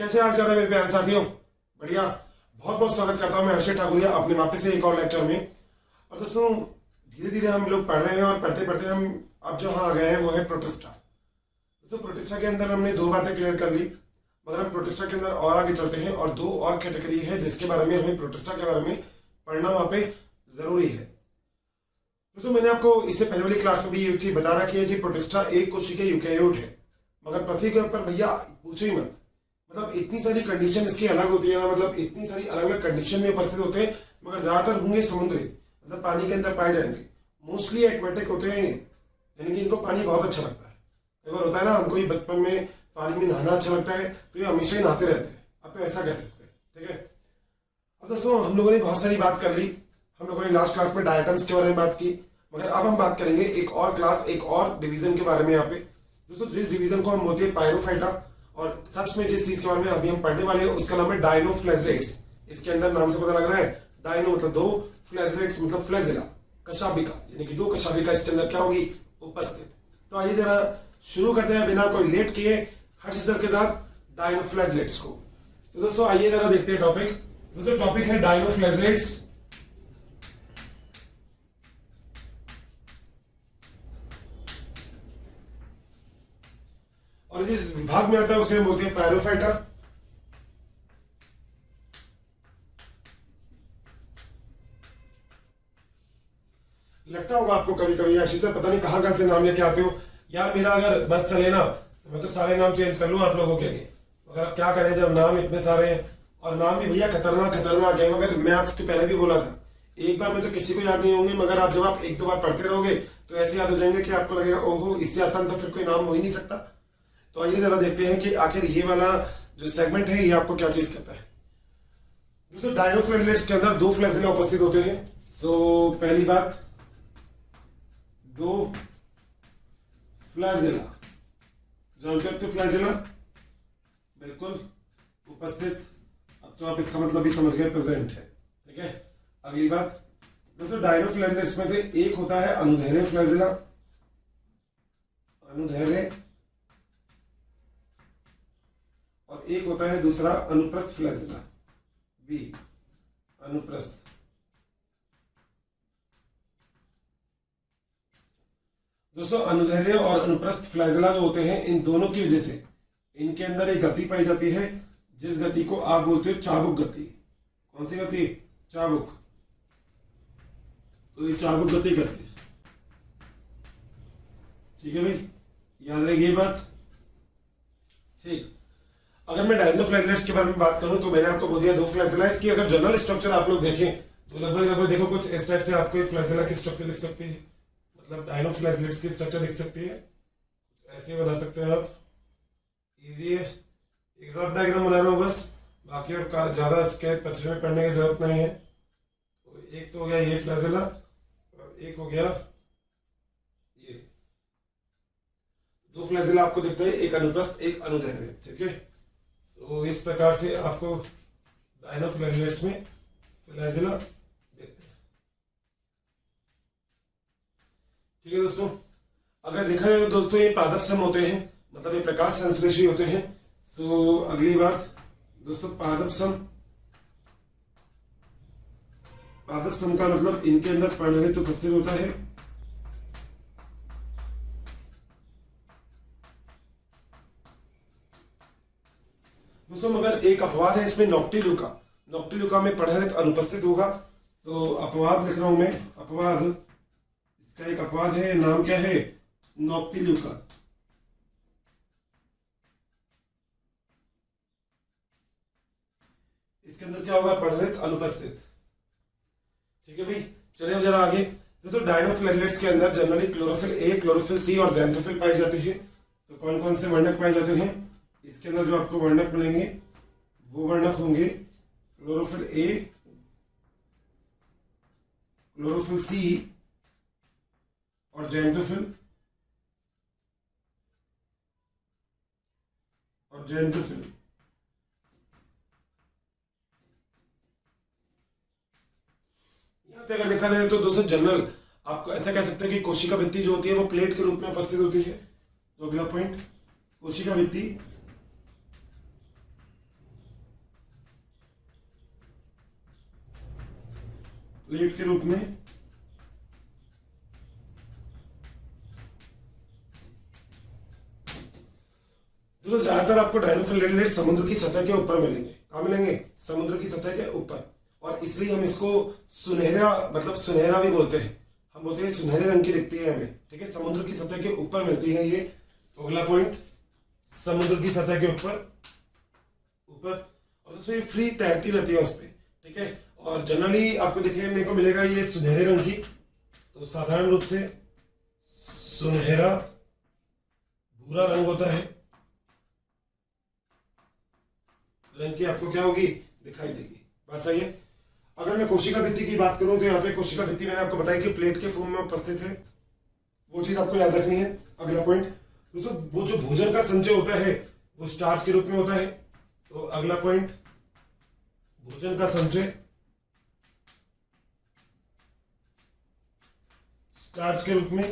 कैसे हाल चाल है मेरे प्यारे साथियों? बढ़िया। बहुत बहुत स्वागत करता हूं मैं हर्षित ठाकुरिया अपने वापस से एक और लेक्चर में। और दोस्तों, धीरे धीरे हम लोग पढ़ रहे हैं और पढ़ते पढ़ते हम अब जो आ गए हैं वो है प्रोटिस्टा। दोस्तों, प्रोटिस्टा के अंदर हमने दो बातें क्लियर कर ली, मगर हम प्रोटिस्टा के अंदर और आगे चलते हैं और दो और कैटेगरी है जिसके बारे में हमें प्रोटिस्टा के बारे में पढ़ना वहां पे जरूरी है। दोस्तों, मैंने आपको इससे पहले वाली क्लास में भी ये चीज बता रखी है कि प्रोटिस्टा एक कोशिकीय यूकेरियोट है, मगर पृथ्वी के ऊपर भैया पूछो ही मत। मतलब इतनी सारी कंडीशन इसकी अलग होती है ना, मतलब इतनी सारी अलग अलग कंडीशन में उपस्थित होते हैं, मगर ज्यादातर होंगे समुद्री, मतलब पानी के अंदर पाए जाएंगे। मोस्टली एक्वेटिक होते हैं, यानी कि इनको पानी बहुत अच्छा लगता है। कई बार होता है ना, हमको भी बचपन में पानी में नहाना अच्छा लगता है तो ये हमेशा ही नहाते रहते हैं, अब तो ऐसा कह सकते हैं। ठीक है। अब दोस्तों, हम लोगों ने बहुत सारी बात कर ली। हम लोगों ने लास्ट क्लास में डायटम्स के बारे में बात की, मगर अब हम बात करेंगे एक और क्लास, एक और डिवीजन के बारे में। यहाँ पे दोस्तों, जिस डिवीजन को हम बोलते हैं पायरोफाइटा, और सच में जिस चीज के बारे में अभी हम पढ़ने वाले हैं उसका नाम है डायनोफ्लैजेलेट्स। इसके अंदर नाम से पता लग रहा है, डायनो मतलब दो, फ्लैजेलेट्स मतलब फ्लैजेला, कशाभिका, यानी कि दो कशाभिका इसके अंदर क्या होगी, उपस्थित। तो आइए जरा शुरू करते हैं बिना कोई लेट किए हर्ष सर के साथ डायनोफ्लैजेलेट्स को। तो दोस्तों आइए जरा देखते हैं टॉपिक। दोस्तों, टॉपिक है डायनोफ्लैजेलेट्स। और जिस विभाग में आता है उसे हम बोलते हैं पायरोफाइटा। लगता होगा आपको कभी कभी, आशीष सर पता नहीं कहां से नाम लेके आते हो यार। मेरा अगर बस चले ना तो मैं तो सारे नाम चेंज कर लूं आप लोगों के लिए, मगर अब क्या करें जब नाम इतने सारे हैं, और नाम भी भैया खतरनाक खतरनाक है। मगर मैं आपसे पहले भी बोला था, एक बार में तो किसी को याद नहीं होंगे, मगर आप जब आप एक दो बार पढ़ते रहोगे तो ऐसे याद हो जाएंगे कि आपको लगेगा ओहो, इससे आसान तो फिर कोई नाम हो ही नहीं सकता। तो आइए जरा देखते हैं कि आखिर ये वाला जो सेगमेंट है ये आपको क्या चीज कहता है। दोस्तों, डायनोफ्लैजेलेट्स के अंदर दो फ्लैजेला उपस्थित होते हैं। सो पहली बात, दो फ्लैजेला, जानते हो फ्लैजेला, बिल्कुल उपस्थित। अब तो आप इसका मतलब भी समझ गए, प्रेजेंट है। ठीक है। अगली बात, दोस्तों डायनोफ्लैजेलेट्स में से एक होता है अनुदैर्ध्य फ्लैजेला, अनुदैर्ध्य, और एक होता है दूसरा अनुप्रस्थ फ्लैजेला, बी, अनुप्रस्थ। दोस्तों, अनुदैर्ध्य और अनुप्रस्थ फ्लैजेला जो होते हैं, इन दोनों की वजह से इनके अंदर एक गति पाई जाती है जिस गति को आप बोलते हो चाबुक गति। कौन सी गति? चाबुक। तो ये चाबुक गति करती है। ठीक है भाई, याद रखिए ये बात। ठीक। अगर मैं डायनोफ्लैजेलेट्स के बारे में बात करूं तो मैंने आपको बोल दिया दो फ्लैजेला। इसकी अगर जनरल स्ट्रक्चर आप लोग देखें तो लगभग देखो कुछ इस टाइप से आपको एक फ्लैजेला की स्ट्रक्चर दिख सकती है, मतलब डायनोफ्लैजेलेट्स की स्ट्रक्चर दिख सकती है। ऐसे बना सकते हैं आप, इजी है। एक रफ डायग्राम बना रहा हूं बस, बाकी और ज्यादा इसके पीछे में पढ़ने की जरूरत नहीं है। तो एक तो हो गया ये फ्लैजेला, और एक हो गया ये। दो फ्लैजेला आपको दिख गए, एक अनुप्रस्थ एक अनुदैर्ध्य। ठीक है। तो इस प्रकार से आपको डायनोफ्लैजेलेट्स में फ्लैजेला देखते हैं। ठीक है दोस्तों, अगर देखा जाए तो दोस्तों ये पादप सम होते हैं, मतलब ये प्रकाश संश्लेषी होते हैं। सो अगली बात दोस्तों, पादप सम। पादप सम का मतलब इनके अंदर पर्णरहित उपस्थित होता है। दोस्तों, मगर एक अपवाद है इसमें, नॉक्टिल्यूका। नॉक्टिल्यूका में पर्णरहित अनुपस्थित होगा। तो अपवाद लिख रहा हूं मैं, अपवाद, इसका एक अपवाद है, नाम क्या है? नॉक्टिल्यूका। इसके अंदर क्या होगा? पर्णरहित अनुपस्थित। ठीक है भाई, चलिए अब जरा आगे। दोस्तों, डायनोफ्लैजेलेट्स के अंदर generally chlorophyll A, chlorophyll C और ज़ैंथोफिल पाई जाती है। तो कौन कौन से वर्णक पाए जाते हैं इसके अंदर? जो आपको वर्णक मिलेंगे वो वर्णक होंगे क्लोरोफिल ए, क्लोरोफिल सी और ज़ैंथोफिल, और ज़ैंथोफिल। यहाँ पे अगर देखा जाए तो दोस्तों जनरल आपको ऐसा कह सकते हैं कि कोशिका भित्ति जो होती है वो प्लेट के रूप में उपस्थित होती है। तो अगला पॉइंट, कोशिका भित्ति प्लेट के रूप में दोस्तों ज्यादातर आपको डायनोफिलेट समुद्र की सतह के ऊपर मिलेंगे। कहां मिलेंगे? समुद्र की सतह के ऊपर। और इसलिए हम इसको सुनहरा, मतलब सुनहरा भी बोलते हैं। हम बोलते हैं सुनहरे रंग की दिखती है हमें, ठीक है, समुद्र की सतह के ऊपर मिलती है ये। तो अगला पॉइंट, समुद्र की सतह के ऊपर ऊपर। और दोस्तों ये फ्री तैरती रहती है उस पर, ठीक है। और जनरली आपको देखने को मिलेगा ये सुनहरे रंग की। तो साधारण रूप से सुनहरा भूरा रंग होता है, रंग की आपको क्या होगी? दिखाई देगी। बात सही है। अगर मैं कोशिका भित्ति की बात करूं तो यहाँ पे कोशिका भित्ति मैंने आपको बताया कि प्लेट के फॉर्म में उपस्थित है, वो चीज आपको याद रखनी है। अगला पॉइंट दोस्तों, वो जो भोजन का संचय होता है वो स्टार्च के रूप में होता है। तो अगला पॉइंट, भोजन का संचय स्टार्च के रूप में।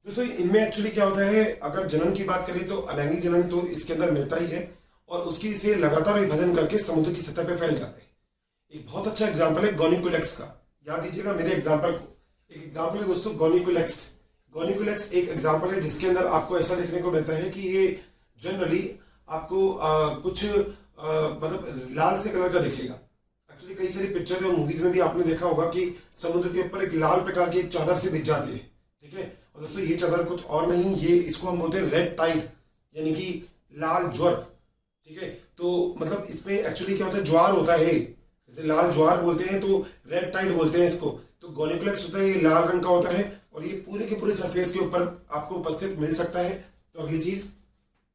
दोस्तों इनमें एक्चुअली क्या होता है, अगर जनन की बात करें तो अलैंगिक जनन तो इसके अंदर मिलता ही है, और उसकी से लगातार विभाजन करके समुद्र की सतह पर फैल जाते हैं। एक बहुत अच्छा एग्जाम्पल है गोनिकुलेक्स का, याद दीजिएगा मेरे एग्जाम्पल को। एक एग्जाम्पल है दोस्तों गोनिकुलेक्स। गोनिकुलेक्स एक एग्जाम्पल है जिसके अंदर आपको ऐसा देखने को मिलता है कि ये जनरली आपको कुछ मतलब लाल से कलर का दिखेगा। एक्चुअली कई सारी पिक्चर और मूवीज में भी आपने देखा होगा कि समुद्र के ऊपर एक लाल प्रकार की एक चादर से बिछ जाती है, ठीक है। और दोस्तों ये चादर कुछ और नहीं, ये इसको हम बोलते हैं रेड टाइड, यानी कि लाल ज्वर, ठीक है। तो मतलब इसमें एक्चुअली क्या होता है, ज्वार होता है, जैसे लाल ज्वार बोलते हैं तो रेड टाइड बोलते हैं इसको। तो गोनिकुलेक्स होता है, ये लाल रंग का होता है और ये पूरे के पूरे सरफेस के ऊपर आपको उपस्थित मिल सकता है। तो अगली चीज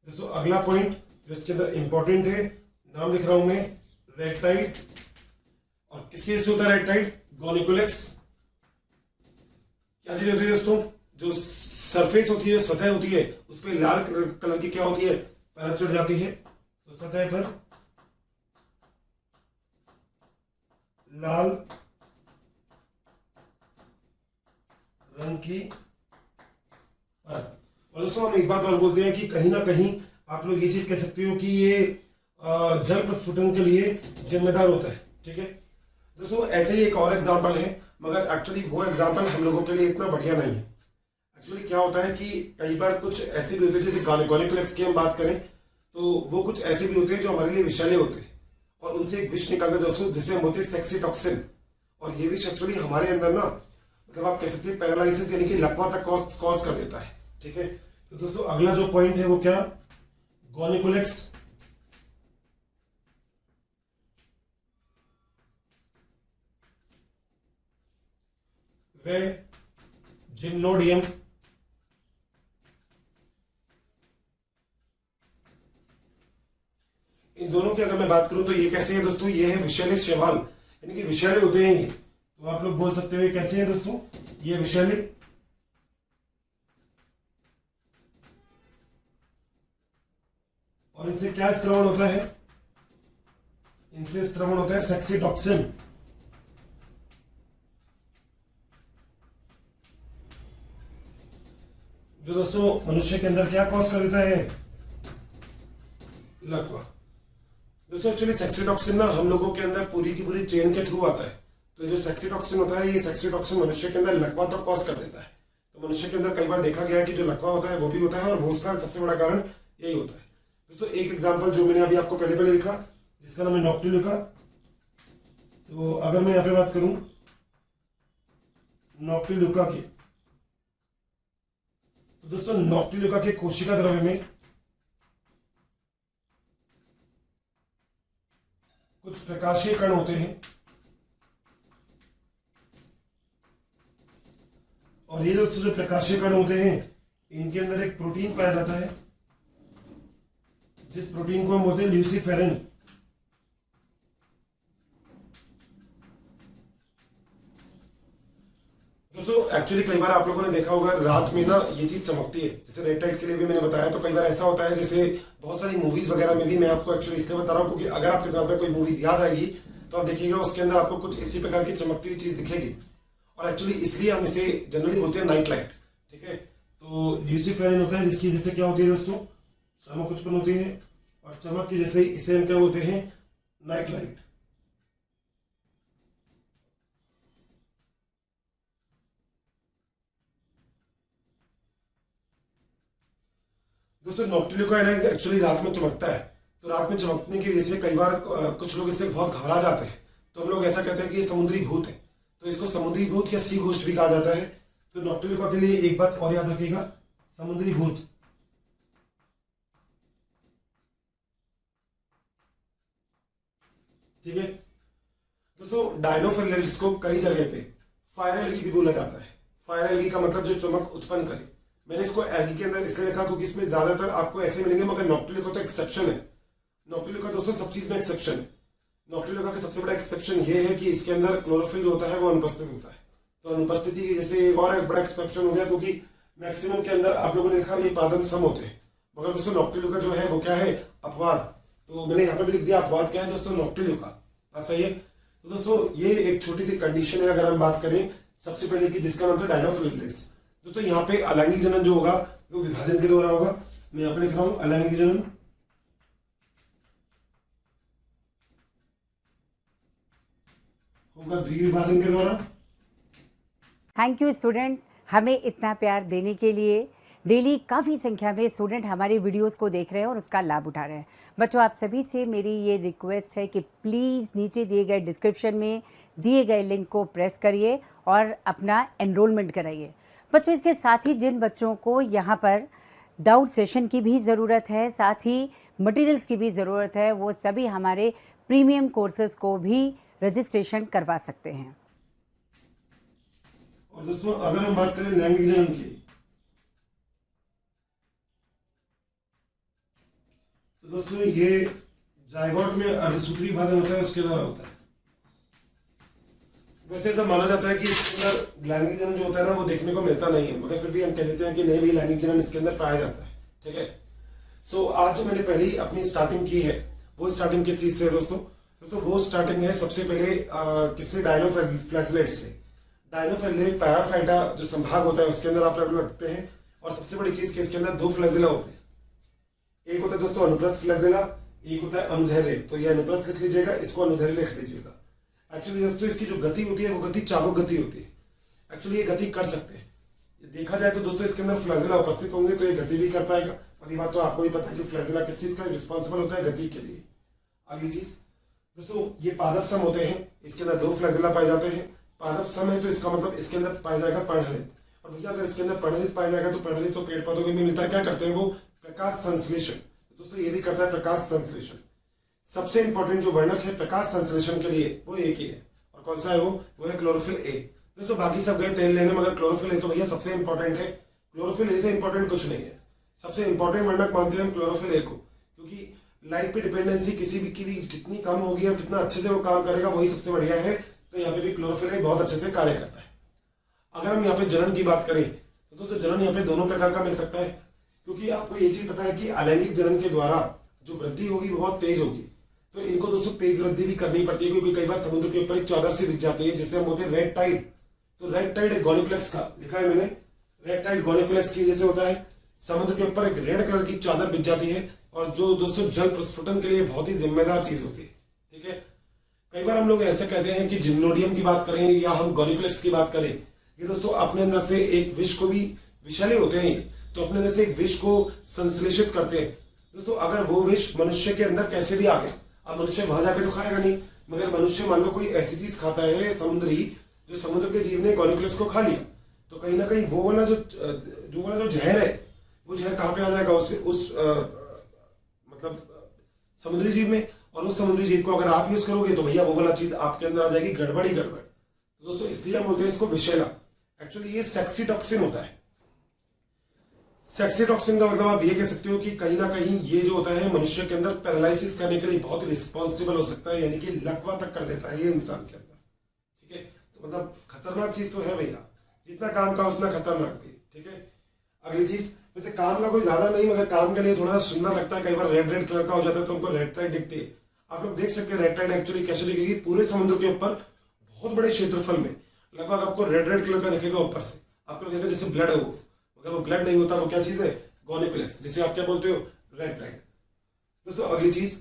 दोस्तों, अगला पॉइंट जो इसके अंदर इंपॉर्टेंट है, नाम लिख रहा हूं मैं, रेड टाइड। और किसकी वजह से होता है रेड टाइड? गोनिकुलेक्स। क्या चीज होती है दोस्तों, जो सरफेस होती है, सतह होती है, उस पर लाल कलर की क्या होती है, परत चढ़ जाती है। तो सतह पर लाल रंग की परत। और दोस्तों हम एक बात और बोलते हैं कि कहीं ना कहीं आप लोग ये चीज कह सकते हो कि ये जल प्रस्फुटन के लिए जिम्मेदार होता है, ठीक है। दोस्तों ऐसे ही एक और एग्जाम्पल है, मगर एक्चुअली वो एग्जाम्पल हम लोगों के लिए इतना बढ़िया नहीं है। एक्चुअली क्या होता है कि कई बार कुछ ऐसे भी होते हैं, जैसे गोनिकुलेक्स की हम बात करें तो वो कुछ ऐसे भी होते हैं जो हमारे लिए विषैले होते हैं, और उनसे एक विष निकलता है दोस्तों, जिसे हम बोलते हैं सेक्सी टॉक्सिन। और ये विष एक्चुअली हमारे अंदर ना, मतलब आप कह सकते हैं पैरालिसिस यानी कि लकवा तक कॉज कर देता है, ठीक है। तो दोस्तों अगला जो पॉइंट है वो क्या, गोनिकुलेक्स वे जिम्नोडियम इन दोनों की अगर मैं बात करूं तो ये कैसे है दोस्तों, ये है विषैले शैवाल, यानी कि विषैले होते हैं ये। तो आप लोग बोल सकते हो ये कैसे है दोस्तों, ये विषैले। और इनसे क्या स्त्रवण होता है, इनसे स्त्रवण होता है सेक्सी टॉक्सिन। जो दोस्तों मनुष्य के अंदर क्या कॉज कर देता है, लकवा। दोस्तों एक्चुअली सेक्सीटॉक्सिन ना हम लोगों के अंदर पूरी की पूरी चेन के थ्रू आता है। तो जो सेक्सीटॉक्सिन होता है, ये सेक्सीटॉक्सिन मनुष्य के अंदर लकवा तक कॉज कर देता है। तो मनुष्य के अंदर कई बार देखा गया है कि जो लकवा होता है वो भी होता है, और उसका सबसे बड़ा कारण यही होता है। दोस्तों एक एग्जाम्पल जो मैंने अभी आपको पहले लिखा, जिसका नाम है नॉक्टिल्यूका। तो अगर मैं यहाँ पे बात करूं नॉक्टिल्यूका की, तो दोस्तों नॉक्टिल्यूका के कोशिका द्रव्य में कुछ प्रकाशीय कण होते हैं, और ये दोस्तों जो प्रकाशीय कण होते हैं इनके अंदर एक प्रोटीन पाया जाता है, जिस प्रोटीन को हम बोलते हैं ल्यूसीफेरिन। दोस्तों एक्चुअली कई बार आप लोगों ने देखा होगा रात में ना ये चीज चमकती है, जैसे रेड टाइड के लिए भी मैंने बताया। तो कई बार ऐसा होता है, जैसे बहुत सारी मूवीज वगैरह में भी मैं आपको एक्चुअली इसलिए बता रहा हूँ क्योंकि अगर आपके दिमाग में कोई मूवीज याद आएगी तो आप देखिएगा उसके अंदर आपको कुछ इसी प्रकार की चमकती हुई चीज दिखेगी। और एक्चुअली इसलिए हम इसे जनरली बोलते हैं नाइट लाइट। ठीक है, तो ल्यूसिफेरिन होता है जिसकी जैसे क्या होती है दोस्तों, चमक उत्पन्न होती है, और चमक की जैसे इसे हम क्या बोलते हैं, नाइट लाइट। दोस्तों नॉक्टिल्यूका एक्चुअली रात में चमकता है, तो रात में चमकने की वजह से कई बार कुछ लोग इससे बहुत घबरा जाते हैं, तो हम लोग ऐसा कहते हैं कि ये समुद्री भूत है, तो इसको समुद्री भूत या सी घोस्ट भी कहा जाता है। तो नॉक्टिल्यूका के लिए एक बात और याद रखिएगा, समुद्री भूत। ठीक है दोस्तों, डायनोफिलिड्स को कई जगह पे फायर एल्गी भी बोला जाता है। फायर एल्गी का मतलब जो चमक उत्पन्न करे। मैंने इसको एल्गी के अंदर इसलिए रखा क्योंकि इसमें ज्यादातर आपको ऐसे मिलेंगे, मगर नॉक्टिल्यूका तो एक्सेप्शन है। नॉक्टिल्यूका दोस्तों सब चीज में एक्सेप्शन है। नॉक्टिल्यूका का सबसे बड़ा एक्सेप्शन ये है कि इसके अंदर क्लोरोफिल जो होता है वो अनुपस्थित होता है। तो अनुपस्थिति की जैसे एक और एक बड़ा एक्सेप्शन हो गया, क्योंकि मैक्सिमम के अंदर आप लोगों ने देखा ये पादप सम होते हैं, मगर दोस्तों नॉक्टिल्यूका जो है वो क्या है, अपवाद। तो मैंने यहाँ पे भी लिख दिया अपवाद क्या है दोस्तों, नॉक्टिल्यूका। बात सही है। तो दोस्तों ये एक छोटी सी कंडीशन है, अगर हम बात करें सबसे पहले की, जिसका नाम था डायनोफिलिड्स। दोस्तों यहाँ पे अलैंगिक जनन जो होगा वो विभाजन के द्वारा होगा। मैं यहाँ पे लिख रहा हूं अलैंगिक जनन होगा द्विविभाजन के द्वारा। थैंक यू स्टूडेंट, हमें इतना प्यार देने के लिए। डेली काफ़ी संख्या में स्टूडेंट हमारी वीडियोस को देख रहे हैं और उसका लाभ उठा रहे हैं। बच्चों आप सभी से मेरी ये रिक्वेस्ट है कि प्लीज़ नीचे दिए गए डिस्क्रिप्शन में दिए गए लिंक को प्रेस करिए और अपना एनरोलमेंट कराइए। बच्चों इसके साथ ही जिन बच्चों को यहाँ पर डाउट सेशन की भी ज़रूरत है, साथ ही मटेरियल्स की भी ज़रूरत है, वो सभी हमारे प्रीमियम कोर्सेज को भी रजिस्ट्रेशन करवा सकते हैं। और दोस्तों अगर हम बात करें लैंगिक जनन की, तो दोस्तों ये जायगोट में अर्धसूत्री विभाजन होता है, उसके द्वारा होता है। वैसे ऐसा माना जाता है कि इसके अंदर लैंगिक जनन जो होता है ना वो देखने को मिलता नहीं है, मगर फिर भी हम कह देते हैं कि नहीं भाई लैंगिक जनन इसके अंदर पाया जाता है। ठीक है, सो आज जो मैंने पहली अपनी स्टार्टिंग की है वो स्टार्टिंग किस चीज से है दोस्तों वो स्टार्टिंग है सबसे पहले किसी डायनोफ्लैजेलेट से। डायनोफ्लैजेलेट पैराफाइटा जो संभाग होता है उसके अंदर आप लोग रखते हैं, और सबसे बड़ी चीज कि इसके अंदर दो फ्लैजेला होते हैं। एक होता है दोस्तों अनुप्रस्थ फ्लैजेला, एक होता है अनुदैर्घ्य। तो ये अनुप्रस्थ लिख लीजिएगा, इसको अनुदैर्घ्य लिख लीजिएगा। एक्चुअली दोस्तों इसकी जो गति होती है वो गति चाबुक गति होती है। एक्चुअली ये गति कर सकते हैं, देखा जाए तो दोस्तों इसके अंदर फ्लैजेला उपस्थित होंगे तो ये गति भी कर पाएगा। और ये बात तो आपको ही पता है कि फ्लैजेला किस चीज का रिस्पॉन्सिबल होता है, गति के लिए। अगली चीज दोस्तों ये पादप सम होते हैं, इसके अंदर दो फ्लैजेला पाए जाते हैं। पादप सम है तो इसका मतलब इसके अंदर पाया जाएगा पर्णहरित। और भैया अगर इसके अंदर पर्णहरित पाया जाएगा तो पर्णहरित तो पेड़ पौधों में मिलता है, क्या करते हैं वो प्रकाश संश्लेषण। दोस्तों ये भी करता है प्रकाश संश्लेषण। सबसे इंपॉर्टेंट जो वर्णक है प्रकाश संश्लेषण के लिए वो एक ही है, और कौन सा है वो है क्लोरोफिल ए। दोस्तों बाकी सब गए तेल लेने, मगर क्लोरोफिल ए तो भैया सबसे इंपॉर्टेंट है। क्लोरोफिल ए से इंपॉर्टेंट कुछ नहीं है, सबसे इंपॉर्टेंट वर्णक मानते हैं हम क्लोरोफिल ए को, क्योंकि लाइट पे डिपेंडेंसी किसी भी की भी कितनी कम होगी और कितना अच्छे से वो काम करेगा वही सबसे बढ़िया है। तो यहाँ पे भी क्लोरोफिल ए बहुत अच्छे से कार्य करता है। अगर हम यहाँ पे जनन की बात करें तो दोस्तों जनन यहाँ पे दोनों प्रकार का मिल सकता है, क्योंकि आपको ये चीज पता है कि अलैंगिक जनन के द्वारा जो वृद्धि होगी वो बहुत तेज होगी। तो इनको दोस्तों तेज वृद्धि भी करनी पड़ती है, क्योंकि कई बार समुद्र के ऊपर एक चादर से बिक जाती है, जिसे हम बोलते हैं रेड टाइड। तो रेड टाइड गोनिकुलेक्स का लिखा है मैंने, रेड टाइड गोनिकुलेक्स की जैसे होता है, समुद्र के ऊपर एक रेड कलर की चादर बिक जाती है, और जो दोस्तों जल प्रस्फुटन के लिए बहुत ही जिम्मेदार चीज होती है। ठीक है, कई बार हम लोग ऐसे कहते हैं कि जिम्नोडियम की बात करें या हम गोनिकुलेक्स की बात करें, ये दोस्तों अपने अंदर से एक विष को भी, विषैले होते हैं तो अपने अंदर से एक विष को संश्लेषित करते हैं। दोस्तों अगर वो विष मनुष्य के अंदर कैसे भी आ गए, अब मनुष्य वहां जाके तो खाएगा नहीं, मगर मनुष्य मान लो कोई ऐसी चीज खाता है समुद्री, जो समुद्र के जीव ने गोनिकुलेक्स को खा लिया, तो कहीं ना कहीं वो वाला जो जहर है वो जहर कहाँ पे आ जाएगा, उस मतलब समुद्री जीव में। और उस समुद्री जीव को अगर आप यूज करोगे तो भैया वो वाला चीज आपके अंदर आ जाएगी, गड़बड़ ही गड़बड़। तो दोस्तों इसलिए हम बोलते हैं इसको विषैला। एक्चुअली ये सेक्सीटॉक्सिन होता है। सेक्सीटॉक्सिन का मतलब आप ये कह सकते हो कि कहीं ना कहीं ये जो होता है मनुष्य के अंदर पैरालिसिस करने के लिए बहुत रिस्पॉन्सिबल हो सकता है, यानी कि लकवा तक कर देता है ये इंसान के अंदर। ठीक है, तो मतलब खतरनाक चीज तो है भैया, जितना काम का उतना खतरनाक भी। ठीक है, अगली चीज वैसे काम का कोई ज्यादा नहीं, मगर काम के लिए थोड़ा सा सुंदर लगता है, कई बार रेड रेड कलर का हो जाता है तो हमको रेड टाइड दिखती है। आप लोग देख सकते हैं रेड टाइड एक्चुअली कैसे दिखेगी, पूरे समुद्र के ऊपर बहुत बड़े क्षेत्रफल में, लगभग आपको रेड रेड कलर का दिखेगा ऊपर से, आपको लगेगा जैसे ब्लड है वो, मगर वो ब्लड नहीं होता, वो क्या चीज है, गोनिप्लेक्स, जिसे आप क्या बोलते हो, रेड टाइड। दोस्तों अगली चीज,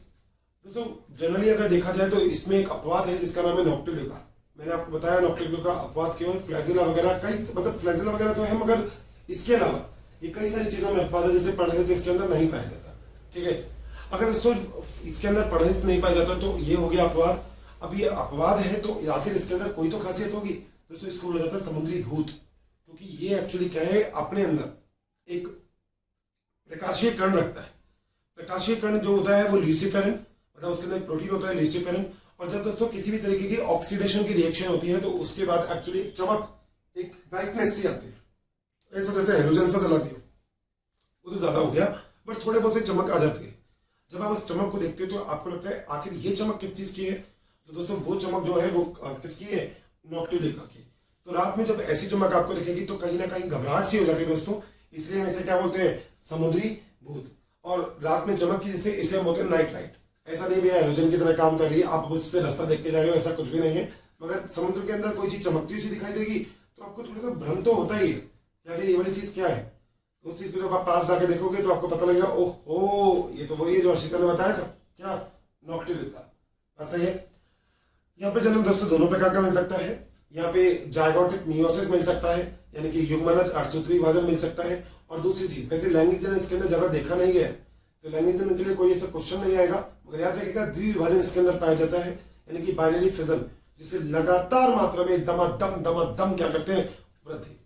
दोस्तों जनरली अगर देखा जाए तो इसमें एक अपवाद है जिसका नाम है नॉक्टिल्यूका। मैंने आपको बताया नॉक्टिल्यूका अपवाद क्यों है, फ्लैजिला वगैरह कई, मतलब फ्लैजिला वगैरह तो है, मगर इसके अलावा ये कई सारी चीजों में अपवाद है, जैसे पढ़ने तो इसके अंदर नहीं पाया जाता। ठीक है, अगर दोस्तों इसके अंदर पढ़ने नहीं पाया जाता तो ये हो गया अपवाद। अब ये अपवाद है तो आखिर इसके अंदर कोई तो खासियत होगी। दोस्तों इसको बोला जाता है समुद्री भूत, क्योंकि ये एक्चुअली क्या है, अपने अंदर एक प्रकाशीय कण रखता है। प्रकाशीय कण जो होता है वो ल्यूसीफेरिन, मतलब उसके अंदर एक प्रोटीन होता है ल्यूसीफेरिन, और जब दोस्तों किसी भी तरीके की ऑक्सीडेशन की रिएक्शन होती है तो उसके बाद एक्चुअली एक चमक, एक ब्राइटनेस सी आती है, ऐसा जैसे हेलोजन सा जलाती है, वो तो ज्यादा हो गया, बट थोड़े बहुत से चमक आ जाती है। जब आप उस चमक को देखते हो तो आपको लगता है आखिर ये चमक किस चीज की है, तो दोस्तों वो चमक जो है वो किसकी है, नॉक्टिल्यूका की। तो रात में जब ऐसी चमक आपको दिखेगी तो कहीं ना कहीं घबराहट सी हो जाती है दोस्तों, इसलिए हम इसे क्या बोलते हैं, समुद्री भूत। और रात में चमक की जिसे, इसे हम बोलते हैं नाइट लाइट। ऐसा नहीं भैया हेलोजन की तरह काम कर रही है, आप उससे रास्ता देख के जा रहे हो, ऐसा कुछ भी नहीं है, मगर समुद्र के अंदर कोई चीज चमकती हुई दिखाई देगी तो आपको थोड़ा सा भ्रम तो होता ही है, क्या ये वाली चीज क्या है। उस चीज को जब आप पास जाके देखोगे तो आपको पता लगेगा, ओहो ये तो वही है जो अर्शिता ने बताया था, क्या, नॉक्टिल्यूका। बात सही है। यहाँ पे जन्म दोस्तों दोनों प्रकार का मिल सकता है। यहाँ पे जायगोटिक मियोसिस मिल सकता है, यानी कि युग्मनज अर्धसूत्री विभाजन मिल सकता है। और दूसरी चीज, वैसे लैंगिक जनन इसके अंदर ज्यादा देखा नहीं गया है, तो लैंगिक जनन के लिए कोई ऐसा क्वेश्चन नहीं आएगा, मगर याद रखिएगा द्विविभाजन इसके अंदर पाया जाता है, यानी कि बाइनरी फिजन, जिसे लगातार मात्रा में दमादम क्या करते हैं, वृद्धि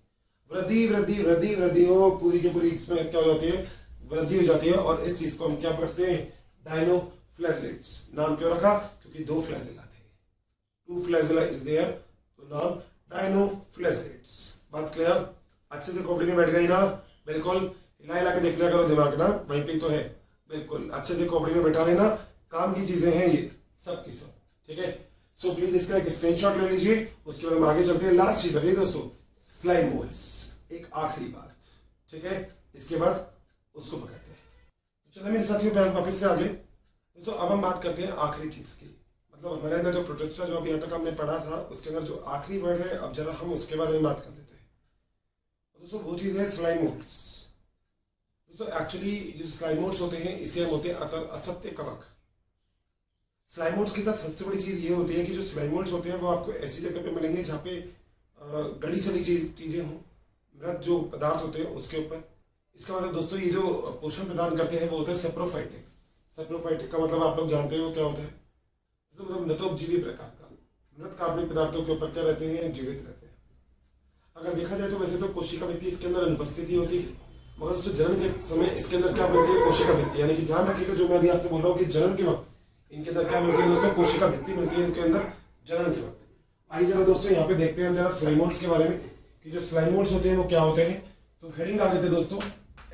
वृद्धि वृद्धि वृद्धि वृद्धि हो, पूरी की पूरी इसमें क्या हो जाती है, वृद्धि हो जाती है। और इस चीज को हम क्या करते हैं, डायनोफ्लैजिलेट्स। नाम क्यों रखा, क्योंकि दो फ्लैजिला थे, टू फ्लैजिला इज देयर, तो नाम डायनोफ्लैजिलेट्स। बात क्लियर, अच्छे से खोपड़ी में बैठ गई ना, बिल्कुल हिला हिला के देख लिया करो दिमाग ना, वहीं पे तो है, बिल्कुल अच्छे से खोपड़ी में बैठा लेना, काम की चीजें हैं ये सब की सब। ठीक है, सो प्लीज इसका एक स्क्रीनशॉट ले लीजिए, उसके बाद हम आगे चलते हैं। लास्ट चीज बताइए दोस्तों, स्लाइम मोल्ड्स, एक आखिरी बात। ठीक है, इसके बाद उसको पकड़ते हैं। चलो मेरे साथियों मैं वापस से आगे दोस्तों, अब हम बात करते हैं आखिरी चीज की, मतलब हमारे अंदर जो प्रोटेस्टा जो अभी यहाँ तक हमने पढ़ा था उसके अंदर जो आखिरी वर्ड है, अब जरा हम उसके बारे में बात कर लेते हैं। दोस्तों वो चीज है स्लाइम मोल्ड्स। दोस्तों एक्चुअली जो स्लाइम मोल्ड्स होते हैं इसे हम होते हैं असत्य कवक। स्लाइम मोल्ड्स के साथ सबसे बड़ी चीज ये होती है कि जो स्लाइम मोल्ड्स होते हैं वो आपको ऐसी जगह पे मिलेंगे जहाँ पे गड़ी सली चीजें हों, मृत जो पदार्थ होते हैं उसके ऊपर। इसका मतलब दोस्तों ये जो पोषण प्रदान करते हैं वो होता है सेप्रोफाइटिक। सेप्रोफाइटिक का मतलब आप लोग जानते हो क्या होता है, तो मतलब मृतोपजीवी प्रकार का, मृत कार्बनिक पदार्थों के ऊपर क्या रहते हैं, जीवित रहते हैं। अगर देखा जाए तो वैसे तो कोशिका भित्ति इसके अंदर अनुपस्थिति होती है, मगर दोस्तों जनन के समय इसके अंदर क्या मिलती है, कोशिका भित्ति। यानी कि ध्यान रखिएगा जो मैं अभी आपसे बोल रहा हूँ कि जनन के वक्त इनके अंदर क्या मिलती है दोस्तों, कोशिका भित्ति मिलती है इनके अंदर जनन के वक्त। आइए जरा दोस्तों यहाँ पे देखते हैं जरा स्लाइम मोल्ड्स के बारे में, कि जो स्लाइम मोल्ड्स होते हैं वो क्या होते हैं। तो हेडिंग डाल देते हैं दोस्तों,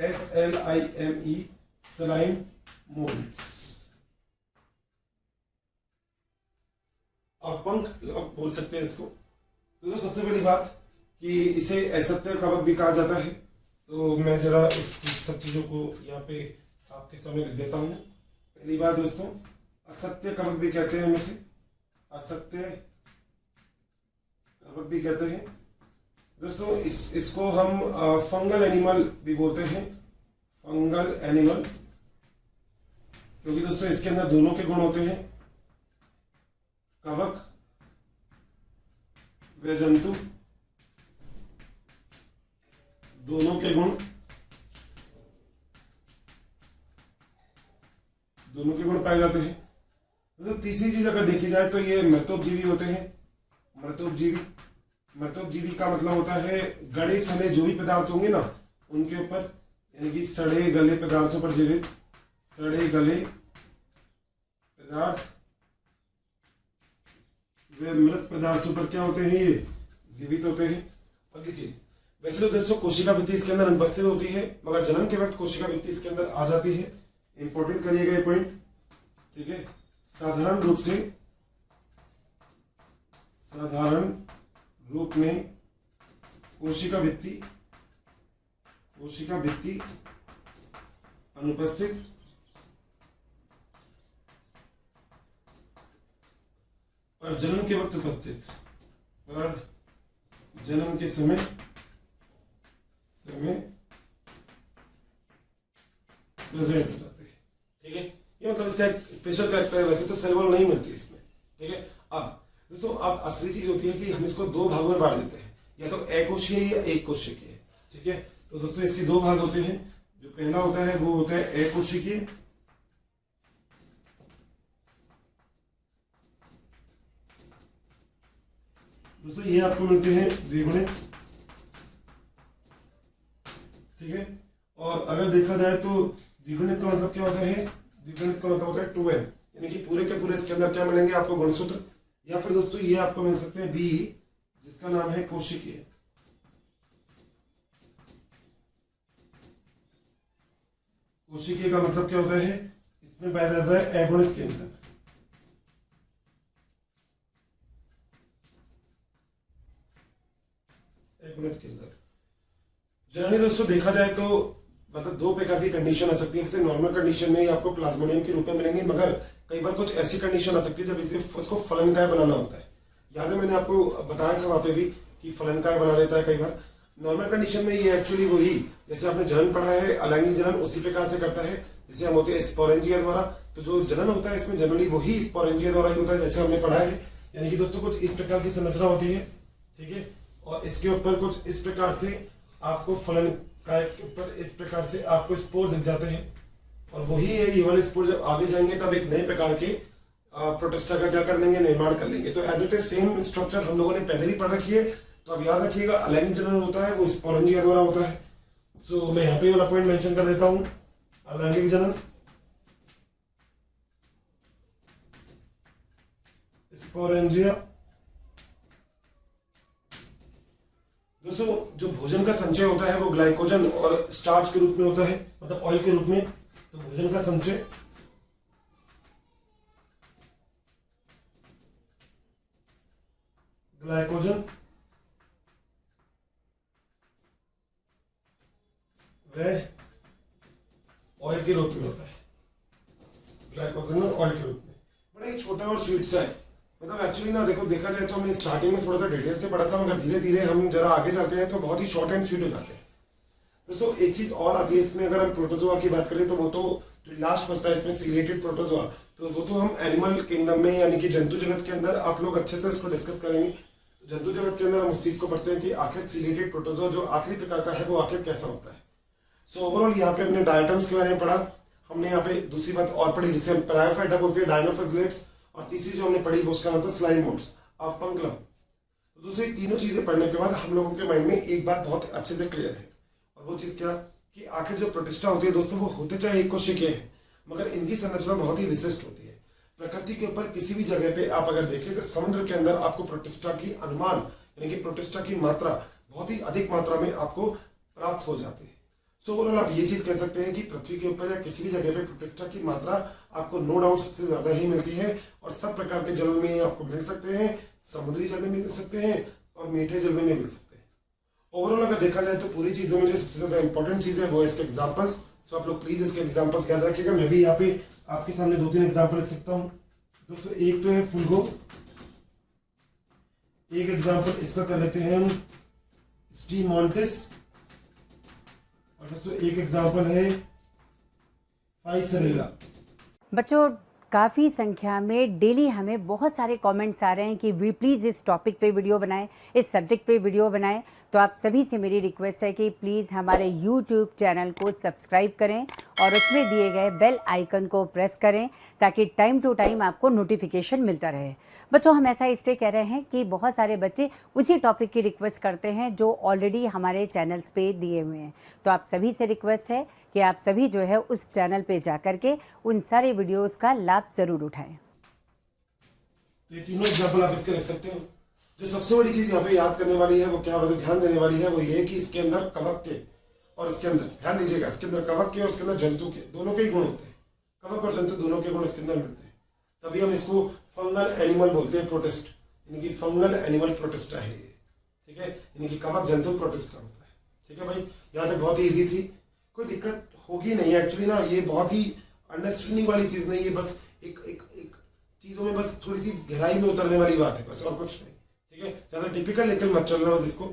SLIME स्लाइम मोल्ड्स। और पंख बोल सकते हैं इसको। दोस्तों सबसे बड़ी बात कि इसे असत्य कवक भी कहा जाता है, तो मैं जरा इस सब चीजों को यहाँ पे आपके सामने लिख देता हूँ। पहली बात दोस्तों, असत्य कवक भी कहते हैं हम इसे, असत्य कवक भी कहते हैं दोस्तों। इसको हम फंगल एनिमल भी बोलते हैं, फंगल एनिमल, क्योंकि दोस्तों इसके अंदर दोनों के गुण होते हैं, कवक व जंतु दोनों के गुण, दोनों के गुण पाए जाते हैं। तो तीसरी चीज अगर देखी जाए तो ये मृतोपजीवी होते हैं। मृतोपजीवी, मृतोपजीवी का मतलब होता है गड़े सड़े जो भी पदार्थ होंगे ना उनके ऊपर, यानी कि सड़े गले पदार्थों पर जीवित, सड़े गले पदार्थ वे मृत पदार्थों पर क्या होते हैं, ये जीवित होते हैं। अगली चीज, वैसे तो दोस्तों कोशिका भित्ति इसके अंदर अनुपस्थित होती है, मगर जनन के वक्त कोशिका भित्ति इसके अंदर आ जाती है। इंपॉर्टेंट करिएगा ये पॉइंट, ठीक है। साधारण रूप में कोशिका भित्ति अनुपस्थित, और जनन के वक्त उपस्थित, पर जन्म के समय प्रेजेंट हो जाते हैं। ठीक है, ये मतलब इसका एक स्पेशल कैरेक्टर है। वैसे तो सेल वॉल नहीं मिलती इसमें। ठीक है, अब दोस्तों अब असली चीज होती है कि हम इसको दो भागों में बांट देते हैं, या तो अकोशीय या एक कोशिकीय। ठीक है, तो दोस्तों इसके दो भाग होते हैं। जो पहला होता है वो होता है अकोशिकीय, दोस्तों ये आपको मिलते हैं द्विगुणित। ठीक है, और अगर देखा जाए तो द्विगुणित का मतलब क्या होता है? द्विगुणित का मतलब होता है 2n, यानी कि पूरे के पूरे इसके अंदर क्या मिलेंगे आपको? गुणसूत्र। या फिर दोस्तों ये आपको मिल सकते हैं बी, जिसका नाम है कोशिकीय। कोशिकीय का मतलब क्या होता है? इसमें पाया जाता है अगुणित के अंदर। अगुणित के अंदर जनरली दोस्तों देखा जाए तो मतलब दो प्रकार की कंडीशन आ सकती है। जैसे नॉर्मल कंडीशन में आपको प्लाज्मोडियम के रूप में मिलेंगे, मगर कई बार कुछ ऐसी कंडीशन आ सकती है जब इसको फलनकाय बनाना होता है। याद है मैंने आपको बताया था वहां पे भी कि फलनकाय बना लेता है कई बार। नॉर्मल कंडीशन में ये एक्चुअली वही, जैसे आपने जनन पढ़ा है अलैंगिक जनन, उसी प्रकार से करता है जैसे हम होते हैं स्पोरेंजिया द्वारा। तो जो जनन होता है इसमें जनरली वही स्पोरेंजिया द्वारा ही होता है, जैसे हमने पढ़ा है। यानी कि दोस्तों कुछ इस प्रकार की संरचना होती है। ठीक है, और इसके ऊपर कुछ इस प्रकार से आपको फलन काय के ऊपर इस प्रकार से आपको स्पोर दिख जाते हैं, और वही है ये वाले स्पोर जब आगे जाएंगे तब एक नए प्रकार के प्रोटिस्टा का क्या कर लेंगे? निर्माण कर लेंगे। तो as it is same structure हम लोगों ने पहले भी पढ़ रखी है, तो अब याद रखिएगा अलैंगिक जनन होता है वो स्पोरेंजिया द्वारा होता है। सो मैं यहाँ पे वाला पॉइंट मेंशन कर देता हूँ, अलैंगिक जनन स्पोरेंजिया। दोस्तों जो भोजन का संचय होता है वो ग्लाइकोजन और स्टार्च के रूप में होता है, मतलब ऑयल के रूप में। तो भोजन का संचय ग्लाइकोजन व ऑयल के रूप में होता है। ग्लाइकोजन और ऑयल के रूप में बड़ा ही छोटा और स्वीट सा है। मतलब एक्चुअली ना देखो, देखा जाए तो हमने स्टार्टिंग में थोड़ा सा डिटेल से पढ़ा था, मगर धीरे धीरे हम जरा आगे जाते हैं तो बहुत ही शॉर्ट एंड स्वीट हो जाते हैं। दोस्तों एक चीज और आती है इसमें, अगर हम प्रोटोजोआ की बात करें तो वो तो जो लास्ट बचता है इसमें सीलेटेड प्रोटोजोआ, तो वो तो हम एनिमल किंगडम में यानी कि जंतु जगत के अंदर आप लोग अच्छे से इसको डिस्कस करेंगे। तो जंतु जगत के अंदर हम उस चीज को पढ़ते हैं कि आखिर सीलेटेड प्रोटोजोआ जो आखिरी प्रकार का है वो आखिर कैसा होता है। सो ओवरऑल यहाँ पे हमने डायटम्स के बारे में पढ़ा। हमने यहाँ पे दूसरी बात और पढ़ी जिसे हम पैराफाइटा बोलते हैं, डायनोफिजिलेट्स, और तीसरी जो हमने पढ़ी वो उसका नाम था स्लाइम मोड्स ऑफ पंक्लम। तो दूसरी तीनों चीजें पढ़ने के बाद हम लोगों के माइंड में एक बात बहुत अच्छे से क्लियर है, और वो चीज क्या कि आखिर जो प्रोटिस्टा होती है दोस्तों वो होते चाहे एक कोशिकीय है, मगर इनकी संरचना बहुत ही विशिष्ट होती है। प्रकृति के ऊपर किसी भी जगह पे आप अगर देखें तो समुद्र के अंदर आपको प्रोटिस्टा की अनुमान यानी कि प्रोटिस्टा की मात्रा बहुत ही अधिक मात्रा में आपको प्राप्त हो जाती है। सो ओवरऑल आप ये चीज कह सकते हैं कि पृथ्वी के ऊपर या किसी भी जगह पे प्रोटिस्टा की मात्रा आपको नो डाउट सबसे ज्यादा ही मिलती है, और सब प्रकार के जल में आपको मिल सकते हैं, समुद्री जल में भी मिल सकते हैं और मीठे जल में भी मिल सकते हैं। ओवरऑल अगर देखा जाए तो पूरी चीजों में जो सबसे ज्यादा इंपॉर्टेंट चीज है वो है इसके एग्जाम्पल्स। सो आप लोग प्लीज इसके एग्जाम्पल्स याद रखिएगा। मैं भी यहाँ पे आपके सामने 2-3 एग्जाम्पल लिख सकता हूँ। दोस्तों एक तो है फुलगो, एक एग्जाम्पल इसका कर लेते हैं हम स्टीमोंटिस, और दोस्तों एक एग्जाम्पल है फाइसरेला। बच्चों काफ़ी संख्या में डेली हमें बहुत सारे कमेंट्स आ रहे हैं कि वी प्लीज़ इस टॉपिक पे वीडियो बनाएं, इस सब्जेक्ट पे वीडियो बनाएं। तो आप सभी से मेरी रिक्वेस्ट है कि प्लीज़ हमारे यूट्यूब चैनल को सब्सक्राइब करें और उसमें दिए गए बेल आइकन को प्रेस करें ताकि टाइम टू टाइम आपको नोटिफिकेशन मिलता रहे। बच्चों हम ऐसा इसलिए कह रहे हैं कि बहुत सारे बच्चे उसी टॉपिक की रिक्वेस्ट करते हैं जो ऑलरेडी हमारे चैनल्स पे दिए हुए हैं। तो आप सभी से रिक्वेस्ट है कि आप सभी जो है उस चैनल पे जा करके उन सारे वीडियोस का लाभ ज़रूर उठाएं। ये तीनों एग्जाम्पल आप इसके रख सकते हो। जो सबसे बड़ी चीज यहाँ पे याद करने वाली है वो क्या मतलब ध्यान देने वाली है वो ये कि इसके अंदर कवक के और इसके अंदर ध्यान दीजिएगा, इसके अंदर कवक के और इसके अंदर जंतु के दोनों के ही गुण होते हैं। कवक और जंतु दोनों के गुण इसके अंदर मिलते हैं, तभी हम इसको फंगल एनिमल बोलते हैं प्रोटिस्ट, यानी कि फंगल एनिमल प्रोटिस्टा है ये। ठीक है, यानी कि कवक जंतु प्रोटिस्टा होता है। ठीक है भाई, यहाँ तक बहुत ही ईजी थी, कोई दिक्कत होगी नहीं। एक्चुअली ना ये बहुत ही अंडरस्टैंडिंग वाली चीज नहीं, ये बस एक चीजों में बस थोड़ी सी गहराई में उतरने वाली बात है, बस और कुछ नहीं। ठीक ठीक है, ज्यादा टिपिकल लेकर मत चलना बस इसको।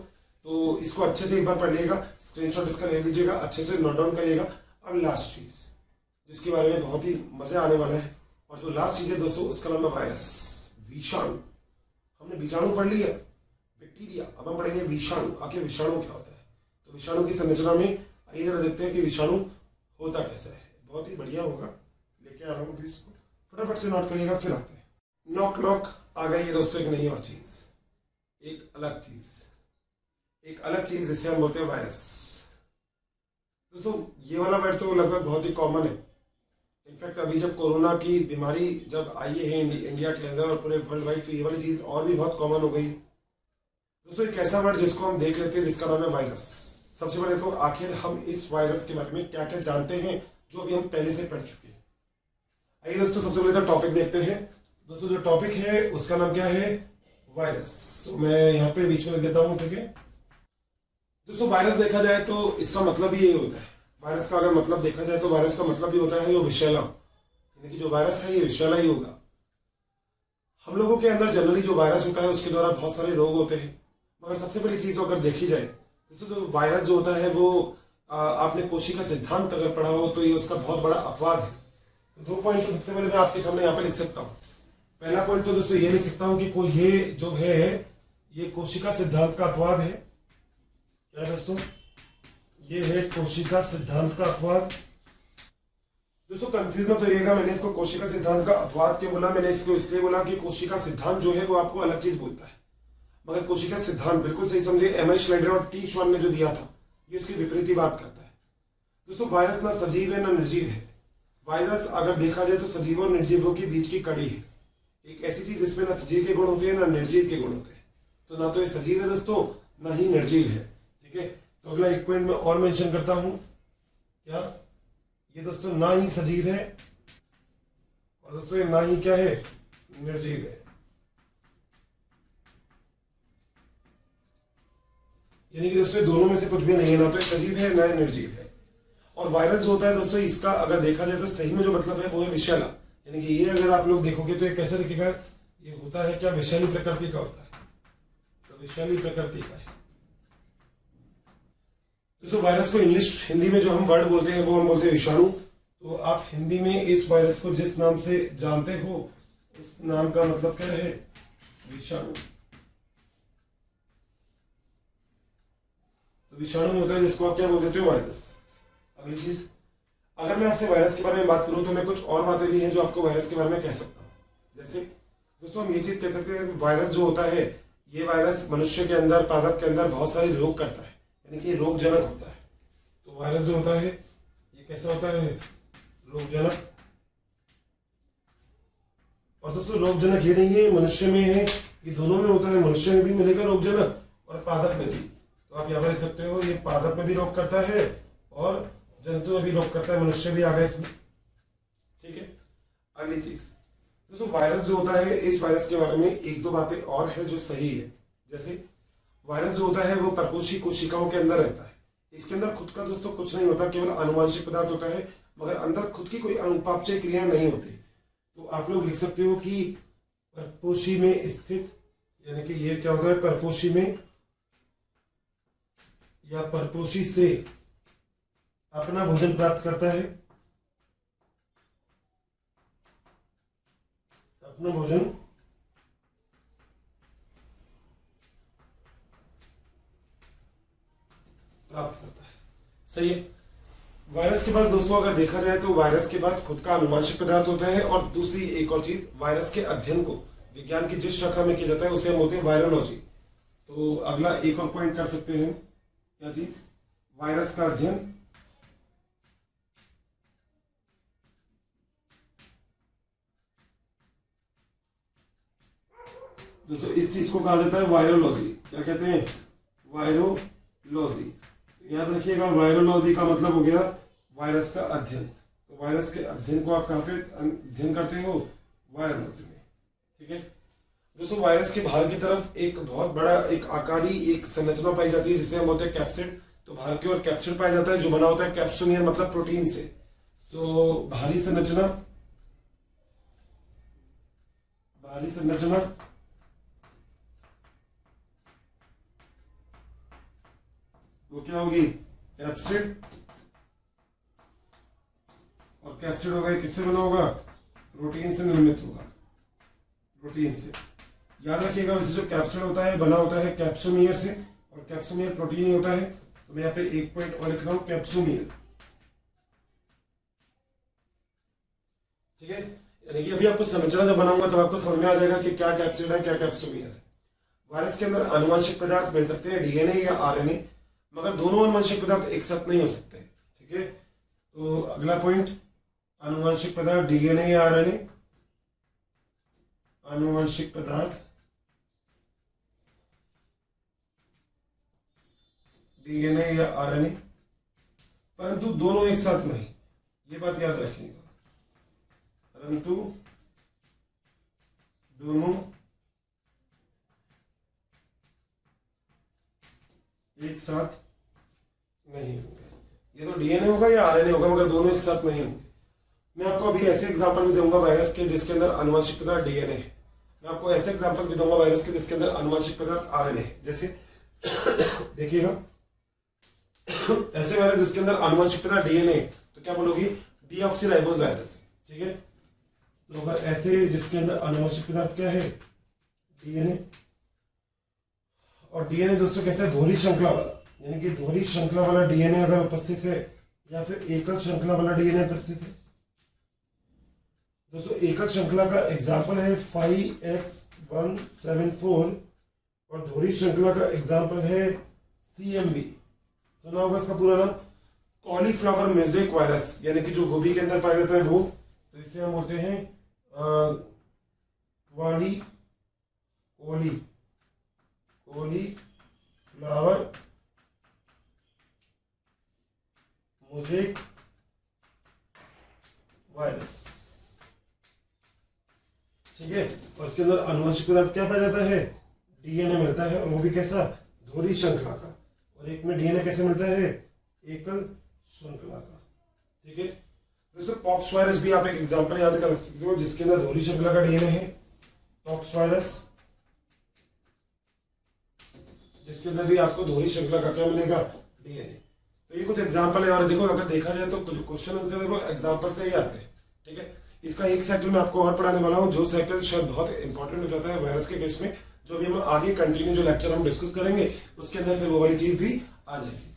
तो इसको अच्छे से एक बार पढ़ लीजिएगा, स्क्रीनशॉट इसका ले लीजिएगा, अच्छे से नोट डाउन करिएगा। अब लास्ट चीज जिसके बारे में बहुत ही मजा आने वाला है, और जो लास्ट चीज है दोस्तों उसका नाम है वायरस, विषाणु। हमने विषाणु पढ़ लिया, बैक्टीरिया, अब हम पढ़ेंगे विषाणु। आखिर विषाणु क्या होता है? तो विषाणु की संरचना में आइए जरा देखते हैं कि विषाणु होता कैसा है। बहुत ही बढ़िया होगा, लेके आ रहा हूँ इसको, फटाफट से नोट करिएगा, फिर आते हैं। नॉक नॉक आ गई है दोस्तों, एक नई और चीज, एक अलग चीज जिसे हम बोलते हैं वायरस। दोस्तों ये वाला वर्ड तो लगभग बहुत ही कॉमन है। इनफैक्ट अभी जब कोरोना की बीमारी जब आई है इंडिया के अंदर और पूरे वर्ल्ड वाइड, तो ये वाली चीज और भी बहुत कॉमन हो गई है। दोस्तों एक ऐसा वर्ड जिसको हम देख लेते हैं जिसका नाम है वायरस। सबसे पहले तो आखिर हम इस वायरस के बारे में क्या क्या जानते हैं जो अभी हम पहले से पढ़ चुके हैं। आइए दोस्तों सबसे पहले तो टॉपिक देखते हैं। दोस्तों जो टॉपिक है उसका नाम क्या है? वायरस। मैं यहाँ पे बीच में लिख देता हूँ, ठीक है। दोस्तों वायरस देखा जाए तो इसका मतलब ही यही होता है। वायरस का अगर मतलब देखा जाए तो वायरस का मतलब ही होता है वो विषैला, यानी कि जो वायरस है ये विषैला ही होगा। हम लोगों के अंदर जनरली जो वायरस होता है उसके द्वारा बहुत सारे रोग होते हैं, मगर सबसे पहली चीज अगर देखी जाए दोस्तों जो वायरस जो होता है वो आपने कोशिका सिद्धांत अगर पढ़ा हो तो ये उसका बहुत बड़ा अपवाद है। तो 2 पॉइंट तो सबसे पहले मैं आपके सामने यहाँ पे लिख सकता हूँ। पहला पॉइंट तो दोस्तों ये लिख सकता हूँ कि कोई ये जो है ये कोशिका सिद्धांत का अपवाद है। क्या है दोस्तों? ये है कोशिका सिद्धांत का अपवाद। दोस्तों कंफ्यूज मत होइएगा, मैंने इसको कोशिका सिद्धांत का अपवाद क्यों बोला। मैंने इसको इसलिए बोला कि कोशिका सिद्धांत जो है वो आपको अलग चीज बोलता है, मगर कोशिका सिद्धांत बिल्कुल सही समझे, एम आई श्नाइडर और टी श्वान ने जो दिया था ये उसकी विपरीत बात करता है। दोस्तों वायरस ना सजीव है ना निर्जीव है। वायरस अगर देखा जाए तो सजीवों और निर्जीवों के बीच की कड़ी है, एक ऐसी चीज जिसमें ना सजीव के गुण होते हैं ना निर्जीव के गुण होते हैं। तो ना तो ये सजीव है दोस्तों, ना ही निर्जीव है, ठीक है। तो अगला एक पॉइंट में और मेंशन करता हूं, क्या ये दोस्तों ना ही सजीव है और दोस्तों ये ना ही क्या है? निर्जीव है। यानी कि दोस्तों दोनों में से कुछ भी नहीं है, ना तो सजीव है ना निर्जीव है। और वायरस जो होता है दोस्तों इसका अगर देखा जाए तो सही में जो मतलब है वो है विषैला, यानी कि ये अगर आप लोग देखोगे तो ये कैसे दिखेगा? ये होता है क्या? विषैली प्रकृति का होता है, तो विषैली प्रकृति का है। दोस्तों वायरस को इंग्लिश हिंदी में जो हम वर्ड बोलते हैं वो हम बोलते हैं विषाणु। तो आप हिंदी में इस वायरस को जिस नाम से जानते हो उस नाम का मतलब क्या है? विषाणु। तो विषाणु होता है जिसको आप क्या बोल देते हो? वायरस। अगली चीज, अगर मैं आपसे वायरस के बारे में बात करूं तो मैं कुछ और बातें भी हैं जो आपको वायरस के बारे में कह सकता हूं। जैसे दोस्तों हम ये चीज कह सकते हैं वायरस जो होता है ये वायरस मनुष्य के अंदर, पादप के अंदर बहुत सारे रोग करता है, यानी कि रोगजनक होता है। तो वायरस जो होता है ये कैसा होता है? रोगजनक। और दोस्तों रोगजनक ये नहीं है मनुष्य में है, ये दोनों में होता है, मनुष्य में भी मिलेगा रोगजनक और पादप में भी। तो आप यहाँ पर लिख सकते हो ये पादप में भी रोग करता है और जंतु में भी रोग करता है, मनुष्य भी आ गया इसमें, ठीक है। अगली चीज दोस्तों वायरस जो होता है इस वायरस के बारे में एक दो बातें और है जो सही है। जैसे वायरस जो होता है वो परपोषी कोशिकाओं के अंदर रहता है, इसके अंदर खुद का दोस्तों कुछ नहीं होता, केवल आनुवंशिक पदार्थ होता है, मगर अंदर खुद की कोई अनुपापचय क्रिया नहीं होती। तो आप लोग लिख सकते हो कि परपोषी में स्थित, यानी कि ये क्या होता है? परपोषी में या परपोषी से अपना भोजन प्राप्त करता है, अपना भोजन प्राप्त करता है, सही है। वायरस के पास दोस्तों अगर देखा जाए तो वायरस के पास खुद का आनुवंशिक पदार्थ होता है। और दूसरी एक और चीज, वायरस के अध्ययन को विज्ञान की जिस शाखा में किया जाता है उसे हम बोलते हैं वायरोलॉजी। तो अगला एक और पॉइंट कर सकते हैं, क्या चीज? वायरस का अध्ययन। दोस्तों इस चीज को कहा जाता है वायरोलॉजी। क्या कहते हैं? वायरोलॉजी। याद रखिएगा वायरोलॉजी का मतलब हो गया वायरस का अध्ययन। तो वायरस के अध्ययन को आप कहाँ पे अध्ययन करते हो? वायरोलॉजी में, ठीक है। दोस्तों वायरस के बाहर की तरफ एक बहुत बड़ा एक आकारी एक संरचना पाई जाती है जिसे हम बोलते हैं कैप्सिड। तो बाहर की ओर कैप्सिड पाया जाता है जो बना होता है कैप्सुनियर मतलब प्रोटीन से। सो बाहरी संरचना वो क्या होगी, कैप्सिड। और कैप्सिड होगा ये किससे बना होगा, प्रोटीन से निर्मित होगा, प्रोटीन से। याद रखिएगा वैसे जो कैप्सिड होता है बना होता है कैप्सोमियर से, और कैप्सोमियर प्रोटीन ही होता है। तो मैं यहाँ पे एक पॉइंट और लिख रहा हूं, कैप्सोमियर। ठीक है, यानी कि अभी आपको संरचना जब बनाऊंगा तब आपको समझ में आ जाएगा कि क्या कैप्सिड है क्या कैप्सोमियर है। वायरस के अंदर आनुवंशिक पदार्थ मिल सकते हैं, डीएनए या आरएनए, मगर दोनों आनुवंशिक पदार्थ एक साथ नहीं हो सकते। ठीक है, तो अगला पॉइंट, आनुवंशिक पदार्थ डीएनए या आरएनए, आनुवंशिक पदार्थ डीएनए या आरएनए, परंतु दोनों एक साथ नहीं, ये बात याद रखिएगा, परंतु दोनों एक साथ नहीं होंगे। ये तो डीएनए होगा या आरएनए होगा, मगर दोनों एक साथ नहीं होंगे। मैं आपको अभी ऐसे एग्जांपल भी दूंगा वायरस के जिसके अंदर आनुवंशिक पदार्थ डीएनए है। मैं आपको ऐसे एग्जांपल भी दूंगा वायरस के जिसके अंदर आनुवंशिक पदार्थ आरएनए है। जैसे देखिएगा, ऐसे वायरस जिसके अंदर आनुवंशिक पदार्थ डीएनए तो क्या बोलोगी, डीऑक्सीराइबोस वायरस। ठीक है, तो अगर ऐसे जिसके अंदर आनुवंशिक पदार्थ क्या है, डीएनए, और डीएनए दोस्तों कैसा है, दोहरी श्रृंखला वाला, यानी कि दोहरी श्रृंखला वाला डीएनए अगर उपस्थित है या फिर एकल श्रृंखला वाला डीएनए उपस्थित है। दोस्तों एकल श्रृंखला का एग्जाम्पल है 5X174 और दोहरी श्रृंखला का एग्जाम्पल है CMV। सुना होगा इसका पूरा नाम, कॉलीफ्लावर मोज़ेक वायरस, यानी कि जो गोभी के अंदर पाया जाता है वो। तो इसे हम बोलते हैं कॉलीफ्लावर मोज़ेक वायरस। ठीक है, और इसके अंदर आनुवंशिक पदार्थ क्या पाया जाता है, डीएनए मिलता है, और वो भी कैसा, दोहरी श्रृंखला का। और एक में डीएनए कैसे मिलता है, एकल श्रृंखला का। ठीक है दोस्तों, पॉक्स वायरस भी आप एक एग्जांपल याद कर सकते हो जिसके अंदर दोहरी श्रृंखला का डीएनए है, पॉक्स वायरस, जिसके अंदर भी आपको दोहरी श्रृंखला का क्या मिलेगा, डीएनए। तो ये कुछ एग्जांपल है, और देखो अगर देखा जाए तो कुछ क्वेश्चन आंसर देखो एग्जांपल से ही आते हैं। ठीक है, इसका एक सेक्टर मैं आपको और पढ़ाने वाला हूँ, जो सेक्टर शायद बहुत इंपॉर्टेंट हो जाता है वायरस के केस में, जो भी हम आगे कंटिन्यू जो लेक्चर हम डिस्कस करेंगे उसके अंदर फिर वो वाली चीज भी आ जाएगी।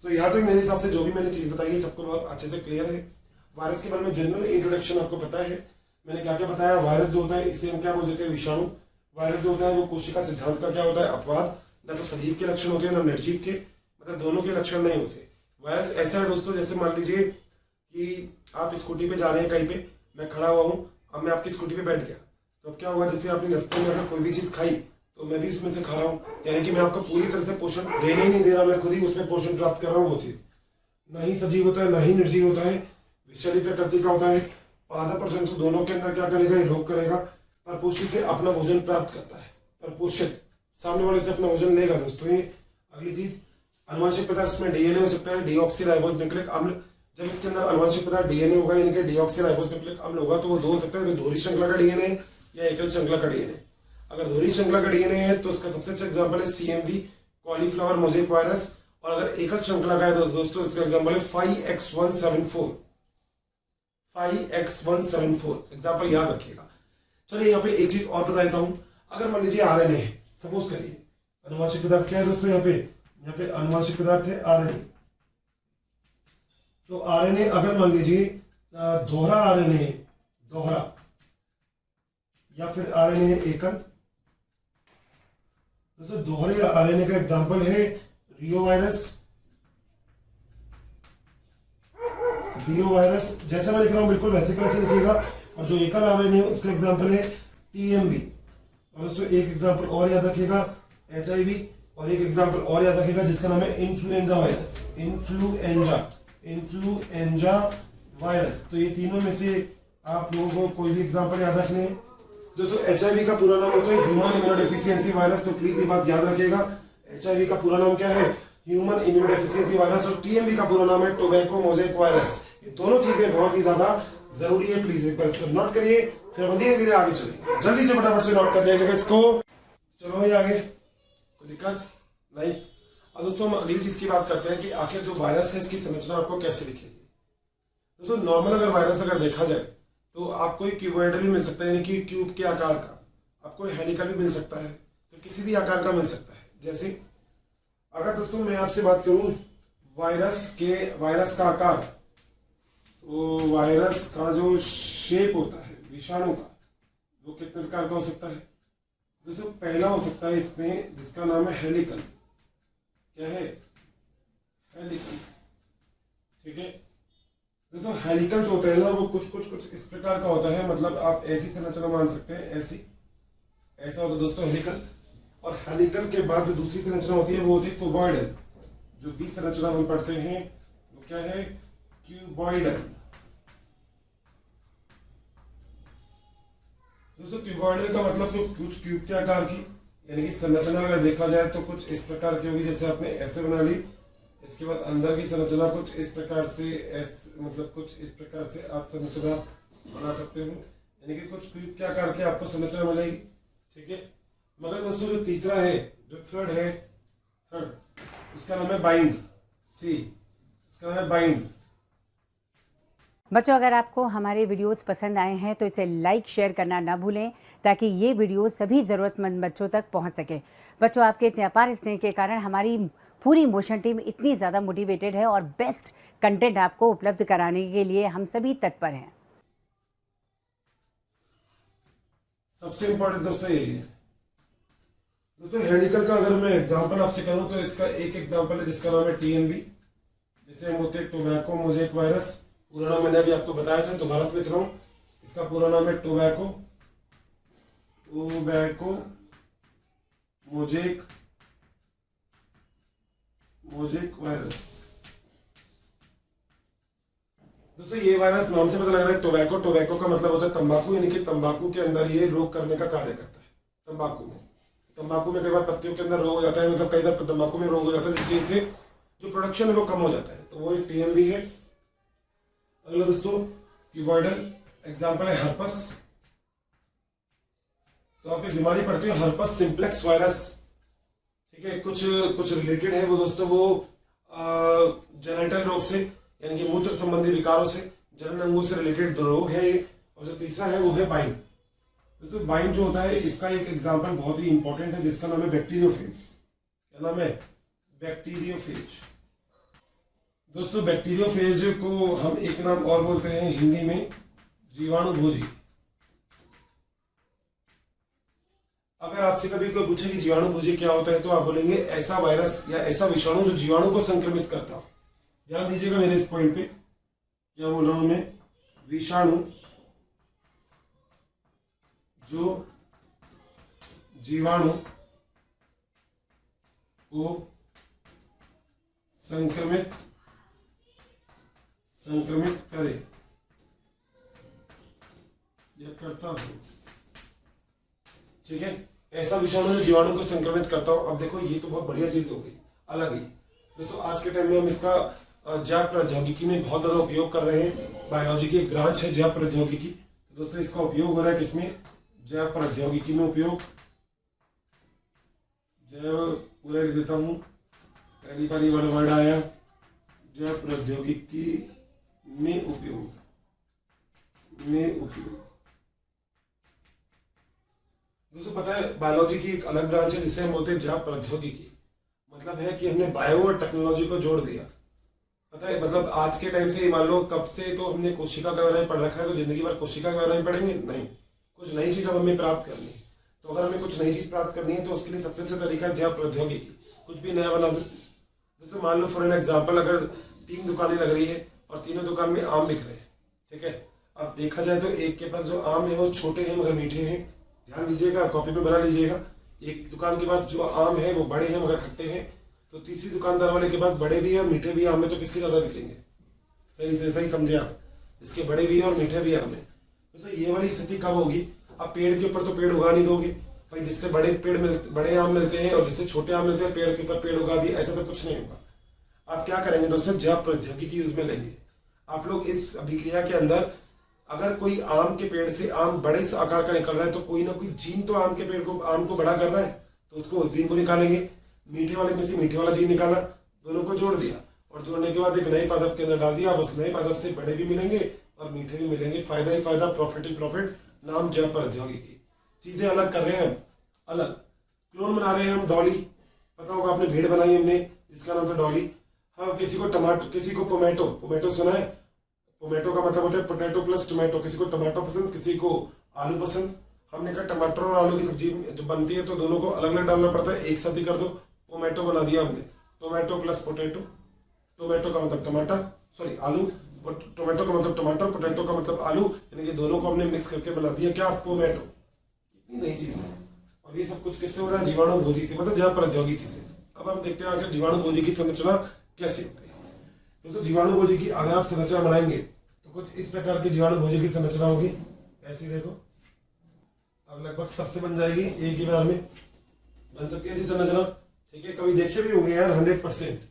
तो यहाँ तक मेरे हिसाब से जो भी मैंने चीज बताई है सबको बहुत अच्छे से क्लियर है। वायरस के बारे में जनरल इंट्रोडक्शन आपको पता है, मैंने क्या क्या बताया। वायरस जो होता है इसे हम क्या बोल देते हैं, विषाणु। वायरस जो होता है वो कोशिका सिद्धांत का क्या होता है, अपवाद। न तो सजीव के लक्षण होते हैं ना निर्जीव के, मतलब दोनों के लक्षण नहीं होते। वायरस ऐसा है दोस्तों, जैसे मान लीजिए कि आप स्कूटी पे जा रहे हैं कहीं पे, मैं खड़ा हुआ हूँ, अब मैं आपकी स्कूटी पे बैठ गया, तो अब क्या होगा, जैसे आपने रास्ते में अगर कोई भी चीज खाई तो मैं भी उसमें से खा रहा हूँ, यानी कि मैं आपको पूरी तरह से पोषण देने ही नहीं दे रहा, मैं खुद ही उसमें पोषण प्राप्त कर रहा हूँ। वो चीज ना ही सजीव होता है ना ही निर्जीव होता है, विषैली प्रकृति का होता है। पादप और जंतु दोनों के अंदर क्या करेगा, ये रोग करेगा। परपोषी से अपना भोजन प्राप्त करता है, परपोषित सामने वाले से अपना भोजन लेगा दोस्तों। ये अगली चीज, आनुवंशिक पदार्थ में डीएनए हो सकता है, डीऑक्सीराइबोस न्यूक्लिक अम्ल। जब इसके अंदर आनुवंशिक पदार्थ डीएनए होगा यानी कि डीऑक्सीराइबोस न्यूक्लिक अम्ल होगा, तो वो दो हो सकता है, दोहरी श्रृंखला का डीएनए या एकल श्रृंखला का डीएनए। अगर दोहरी श्रृंखला का डीएनए है तो उसका सबसे अच्छा एग्जांपल है CMV, कॉलीफ्लावर मोज़ेक वायरस। और अगर एकल श्रृंखला का है तो दोस्तों इसका एग्जांपल है 5X174, 5X174 एग्जांपल याद रखिएगा। चलिए यहाँ पे एक चीज और बता देता हूं, अगर मान लीजिए आरएनए है, सपोज करिए, आनुवंशिक पदार्थ क्या है दोस्तों, यहाँ पे आनुवंशिक पदार्थ है आरएनए। तो आरएनए अगर मान लीजिए दोहरा आरएनए है, दोहरा, या फिर आरएनए है एकल। दोस्तों दोहरे आरएनए का एग्जांपल है रियो वायरस, रियो वायरस जैसा मैं लिख रहा हूं बिल्कुल वैसे का वैसे लिखिएगा। और जो एकल आरएनए है उसका एग्जांपल है TMV। और दोस्तों एक एग्जांपल और याद रखिएगा, HIV। और एक एग्जांपल और याद रखिएगा जिसका नाम है इन्फ्लुएंजा वायरस, इन्फ्लुएंजा वायरस। तो ये तीनों में से आप लोगों को कोई भी एग्जांपल याद रखने हैं। दोस्तों HIV का पूरा नाम होता है ह्यूमन इम्यूनोडेफिशिएंसी वायरस, तो प्लीज ये बात याद रखिएगा। HIV का पूरा नाम क्या है, ह्यूमन इम्यूनोडेफिशिएंसी वायरस। और TMV का पूरा नाम है टोबैको मोज़ेक वायरस। ये दोनों चीजें बहुत ही ज्यादा जरूरी है, प्लीज एक बार इसको नोट करिए, फिर हम धीरे धीरे आगे चलेंगे। जल्दी से फटाफट से नोट कर लीजिएगा इसको। चलो भाई आगे, कोई दिक्कत नहीं। अब दोस्तों हम अगली चीज की बात करते हैं कि आखिर जो वायरस है इसकी संरचना आपको कैसे दिखेगी। दोस्तों नॉर्मल अगर वायरस अगर देखा जाए तो आपको एक क्यूबॉइडल भी मिल सकता है, यानी कि क्यूब के आकार का, आपको हेलिकल भी मिल सकता है, तो किसी भी आकार का मिल सकता है। जैसे अगर दोस्तों मैं आपसे बात करूं वायरस का आकार, तो वायरस का जो शेप होता है विषाणु का, वो कितने प्रकार का हो सकता है। दोस्तों पहला हो सकता है इसमें जिसका नाम है हेलिकल। क्या है? हेलिकल। ठीक है दोस्तों, हेलिकल जो होता है ना वो कुछ इस प्रकार का होता है, मतलब आप ऐसी संरचना मान सकते हैं, ऐसा होता है दोस्तों हेलिकल। और हेलिकल के बाद जो दूसरी संरचना होती है वो होती है क्यूबॉइडल। जो बी संरचना हम पढ़ते हैं वो क्या है? क्यूबॉइडल। दोस्तों क्यूबॉइडल का मतलब तो कुछ क्यूब के आकार की, यानी कि संरचना अगर देखा जाए तो कुछ इस प्रकार की होगी, जैसे आपने ऐसे बना ली, इसके बाद अंदर की संरचना कुछ इस प्रकार से, मतलब कुछ इस प्रकार से आप संरचना बना सकते हो, यानी कि कुछ क्यूब के आकार की आपको संरचना मिलेगी। ठीक है, मगर दोस्तों जो तीसरा है, जो थर्ड, उसका नाम है बाइंड। इसका नाम है बाइंड। बच्चों अगर आपको हमारे वीडियोस पसंद आए हैं तो इसे लाइक शेयर करना ना भूलें, ताकि ये वीडियो सभी ज़रूरतमंद बच्चों तक पहुंच सके। बच्चों आपके इतने अपार स्नेह के कारण हमारी पूरी मोशन टीम इतनी ज़्यादा मोटिवेटेड है और बेस्ट कंटेंट आपको उपलब्ध कराने के लिए हम सभी तत्पर हैं। सबसे इंपॉर्टेंट दोस्तों यही है। दोस्तों हेलिकल का अगर मैं एग्जांपल आपसे करूं तो इसका एक एग्जांपल है जिसका नाम है टीएमवी। जैसे हम होते टोबैको मोजेक वायरस, पूरा नाम मैंने अभी आपको बताया था, दोबारा से लिख रहा हूं। इसका पूरा नाम है टोबैको मोजेक वायरस। दोस्तों ये वायरस नाम से पता लग रहा है टोबैको का मतलब होता है तंबाकू, यानी कि तंबाकू के अंदर ये रोग करने का कार्य करता है। तंबाकू में कई बार पत्तियों के अंदर रोग हो जाता है, मतलब कई बार तंबाकू में रोग हो जाता है, जिसकी वजह से जो प्रोडक्शन है वो कम हो जाता है, तो वो एक टीएमवी है। अगला दोस्तों क्यूबॉइडल, एग्जांपल है हर्पस। तो आप एक बीमारी पड़ती है हर्पस सिंप्लेक्स वायरस। ठीक है, कुछ रिलेटेड है वो दोस्तों, वो जेनेटल रोग से, यानी कि मूत्र संबंधी विकारों से, जनन अंगों से रिलेटेड रोग है ये। और जो तीसरा है वो है बाइंड। दोस्तों बाइंड जो होता है इसका एक एग्जांपल बहुत ही इंपॉर्टेंट है जिसका नाम है बैक्टीरियोफेज। क्या नाम है? बैक्टीरियोफेज। दोस्तों बैक्टीरियोफेज को हम एक नाम और बोलते हैं हिंदी में जीवाणुभोजी। अगर आपसे कभी कोई पूछे कि जीवाणुभोजी क्या होता है तो आप बोलेंगे ऐसा वायरस या ऐसा विषाणु जो जीवाणु को संक्रमित करता हो। ध्यान दीजिएगा मेरे इस पॉइंट पे, क्या बोल रहा हूं मैं? विषाणु जो जीवाणु को संक्रमित करे या करता हो। ठीक है, ऐसा विषाणु जो जीवाणु को संक्रमित करता हो। अब देखो ये तो बहुत बढ़िया चीज हो गई, अलग ही। दोस्तों आज के टाइम में हम इसका जैव प्रौद्योगिकी में बहुत ज्यादा उपयोग कर रहे हैं। बायोलॉजी की एक ब्रांच है जैव प्रौद्योगिकी। तो दोस्तों इसका उपयोग हो रहा है किसमें? जैव प्रौद्योगिकी में उपयोग। जैव पूरा लिख देता हूं, पहली बारी वाला वर्ड आया, जैव प्रौद्योगिकी में उपयोग। दोस्तों पता है बायोलॉजी की एक अलग ब्रांच है जिसे हम बोलते हैं जैव प्रौद्योगिकी। मतलब है कि हमने बायो और टेक्नोलॉजी को जोड़ दिया। पता है, मतलब आज के टाइम से मान लो कब से तो हमने कोशिका के बारे में पढ़ रखा है, तो जिंदगी भर कोशिका के बारे में पढ़ेंगे नहीं, कुछ नई चीज हमें प्राप्त करनी है। तो अगर हमें कुछ नई चीज प्राप्त करनी है तो उसके लिए सबसे अच्छा तरीका है जैव प्रौद्योगिकी। कुछ भी नया बना दो। दोस्तों मान लो फॉर एन एग्जाम्पल, अगर 3 दुकानें लग रही है और तीनों दुकान में आम बिक रहे हैं। ठीक है, अब देखा जाए तो एक के पास जो आम है वो छोटे हैं मगर मीठे हैं। ध्यान दीजिएगा, कॉपी पे बना लीजिएगा। एक दुकान के पास जो आम है वो बड़े हैं मगर खट्टे हैं, तो तीसरी दुकानदार वाले के पास बड़े भी है और मीठे भी आम है, तो किसके ज्यादा बिकेंगे? सही समझे आप? इसके बड़े भी है और मीठे भी आम है। तो ये वाली स्थिति कब होगी? अब पेड़ के ऊपर तो पेड़ उगा नहीं दोगे भाई, जिससे बड़े आम मिलते हैं और जिससे छोटे आम मिलते हैं, पेड़ के ऊपर पेड़ उगा दिए, ऐसा तो कुछ नहीं होगा। आप क्या करेंगे दोस्तों? जैव प्रौद्योगिकी यूज में लेंगे। आप लोग इस अभिक्रिया के अंदर अगर कोई आम के पेड़ से आम बड़े से आकार का निकल रहा है तो कोई ना कोई जीन तो आम के पेड़ को, आम को बड़ा कर रहा है, तो उसको उस जीन को निकालेंगे। मीठे वाले में से मीठे वाला जीव निकाला, दोनों को जोड़ दिया और जोड़ने के बाद एक नए पादप के अंदर डाल दिया। अब उस नए पादप से बड़े भी मिलेंगे और मीठे भी मिलेंगे। फायदा ही फायदा, प्रॉफिट ही प्रॉफिट। नाम जय प्रौद्योगिकी। चीजें अलग कर रहे हैं हम, अलग क्लोन बना रहे हैं हम। डॉली, पता होगा आपने, भेड़ बनाई हमने जिसका नाम था डॉली। हाँ, किसी को टमाटो, किसी को पोमैटो, पोमैटो सुना है? पोमैटो का मतलब होता है पोटैटो प्लस टोमेटो। किसी को टमाटो पसंद, किसी को आलू पसंद। हमने कहा टमाटर और आलू की सब्जी जब बनती है तो दोनों को अलग अलग डालना पड़ता है, एक साथ ही कर दो। पोमैटो बना दिया हमने, टोमेटो प्लस पोटैटो। टोमेटो का मतलब टमाटर, सॉरी आलू। टोमेटो का मतलब टमाटर, पोटैटो का मतलब आलू, यानी कि दोनों को हमने मिक्स करके बना दिया क्या? पोमैटो। कितनी नई चीज है। और ये सब कुछ किससे हो रहा है? जीवाणु भोजी से, मतलब जैव प्रौद्योगिकी से। अब हम देखते हैं आखिर जीवाणु भोजी की संरचना कैसे होती है। दोस्तों, जीवाणु भोजी की अगर आप संरचना बनाएंगे तो कुछ इस प्रकार की जीवाणु भोजी की संरचना होगी। ऐसी देखो, अब लगभग सबसे बन जाएगी एक ही बार में, बन सकती है ऐसी संरचना। ठीक है, कभी देखे भी होंगे यार 100%,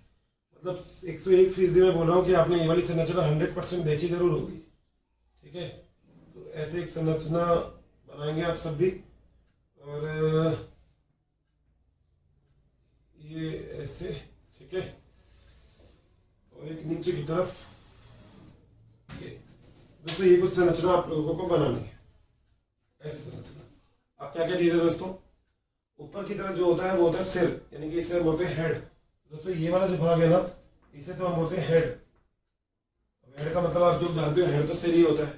मतलब 101% में बोल रहा हूँ कि आपने ये वाली संरचना 100% देखी जरूर होगी। ठीक है, तो ऐसे एक संरचना बनाएंगे आप सब भी। और ये ऐसे, ठीक है, और एक नीचे की तरफ ये। दोस्तों, ये कुछ संरचना आप लोगों को बनानी है, ऐसी संरचना। अब क्या क्या चीज है दोस्तों? ऊपर की तरफ जो होता है वो होता है सिर, यानी कि इसे हम बोलते हैं हेड। दोस्तों, ये वाला जो भाग है ना, इसे तो हम बोलते हैं हेड। हेड का मतलब आप जो जानते हो, हेड तो सिर ही होता है।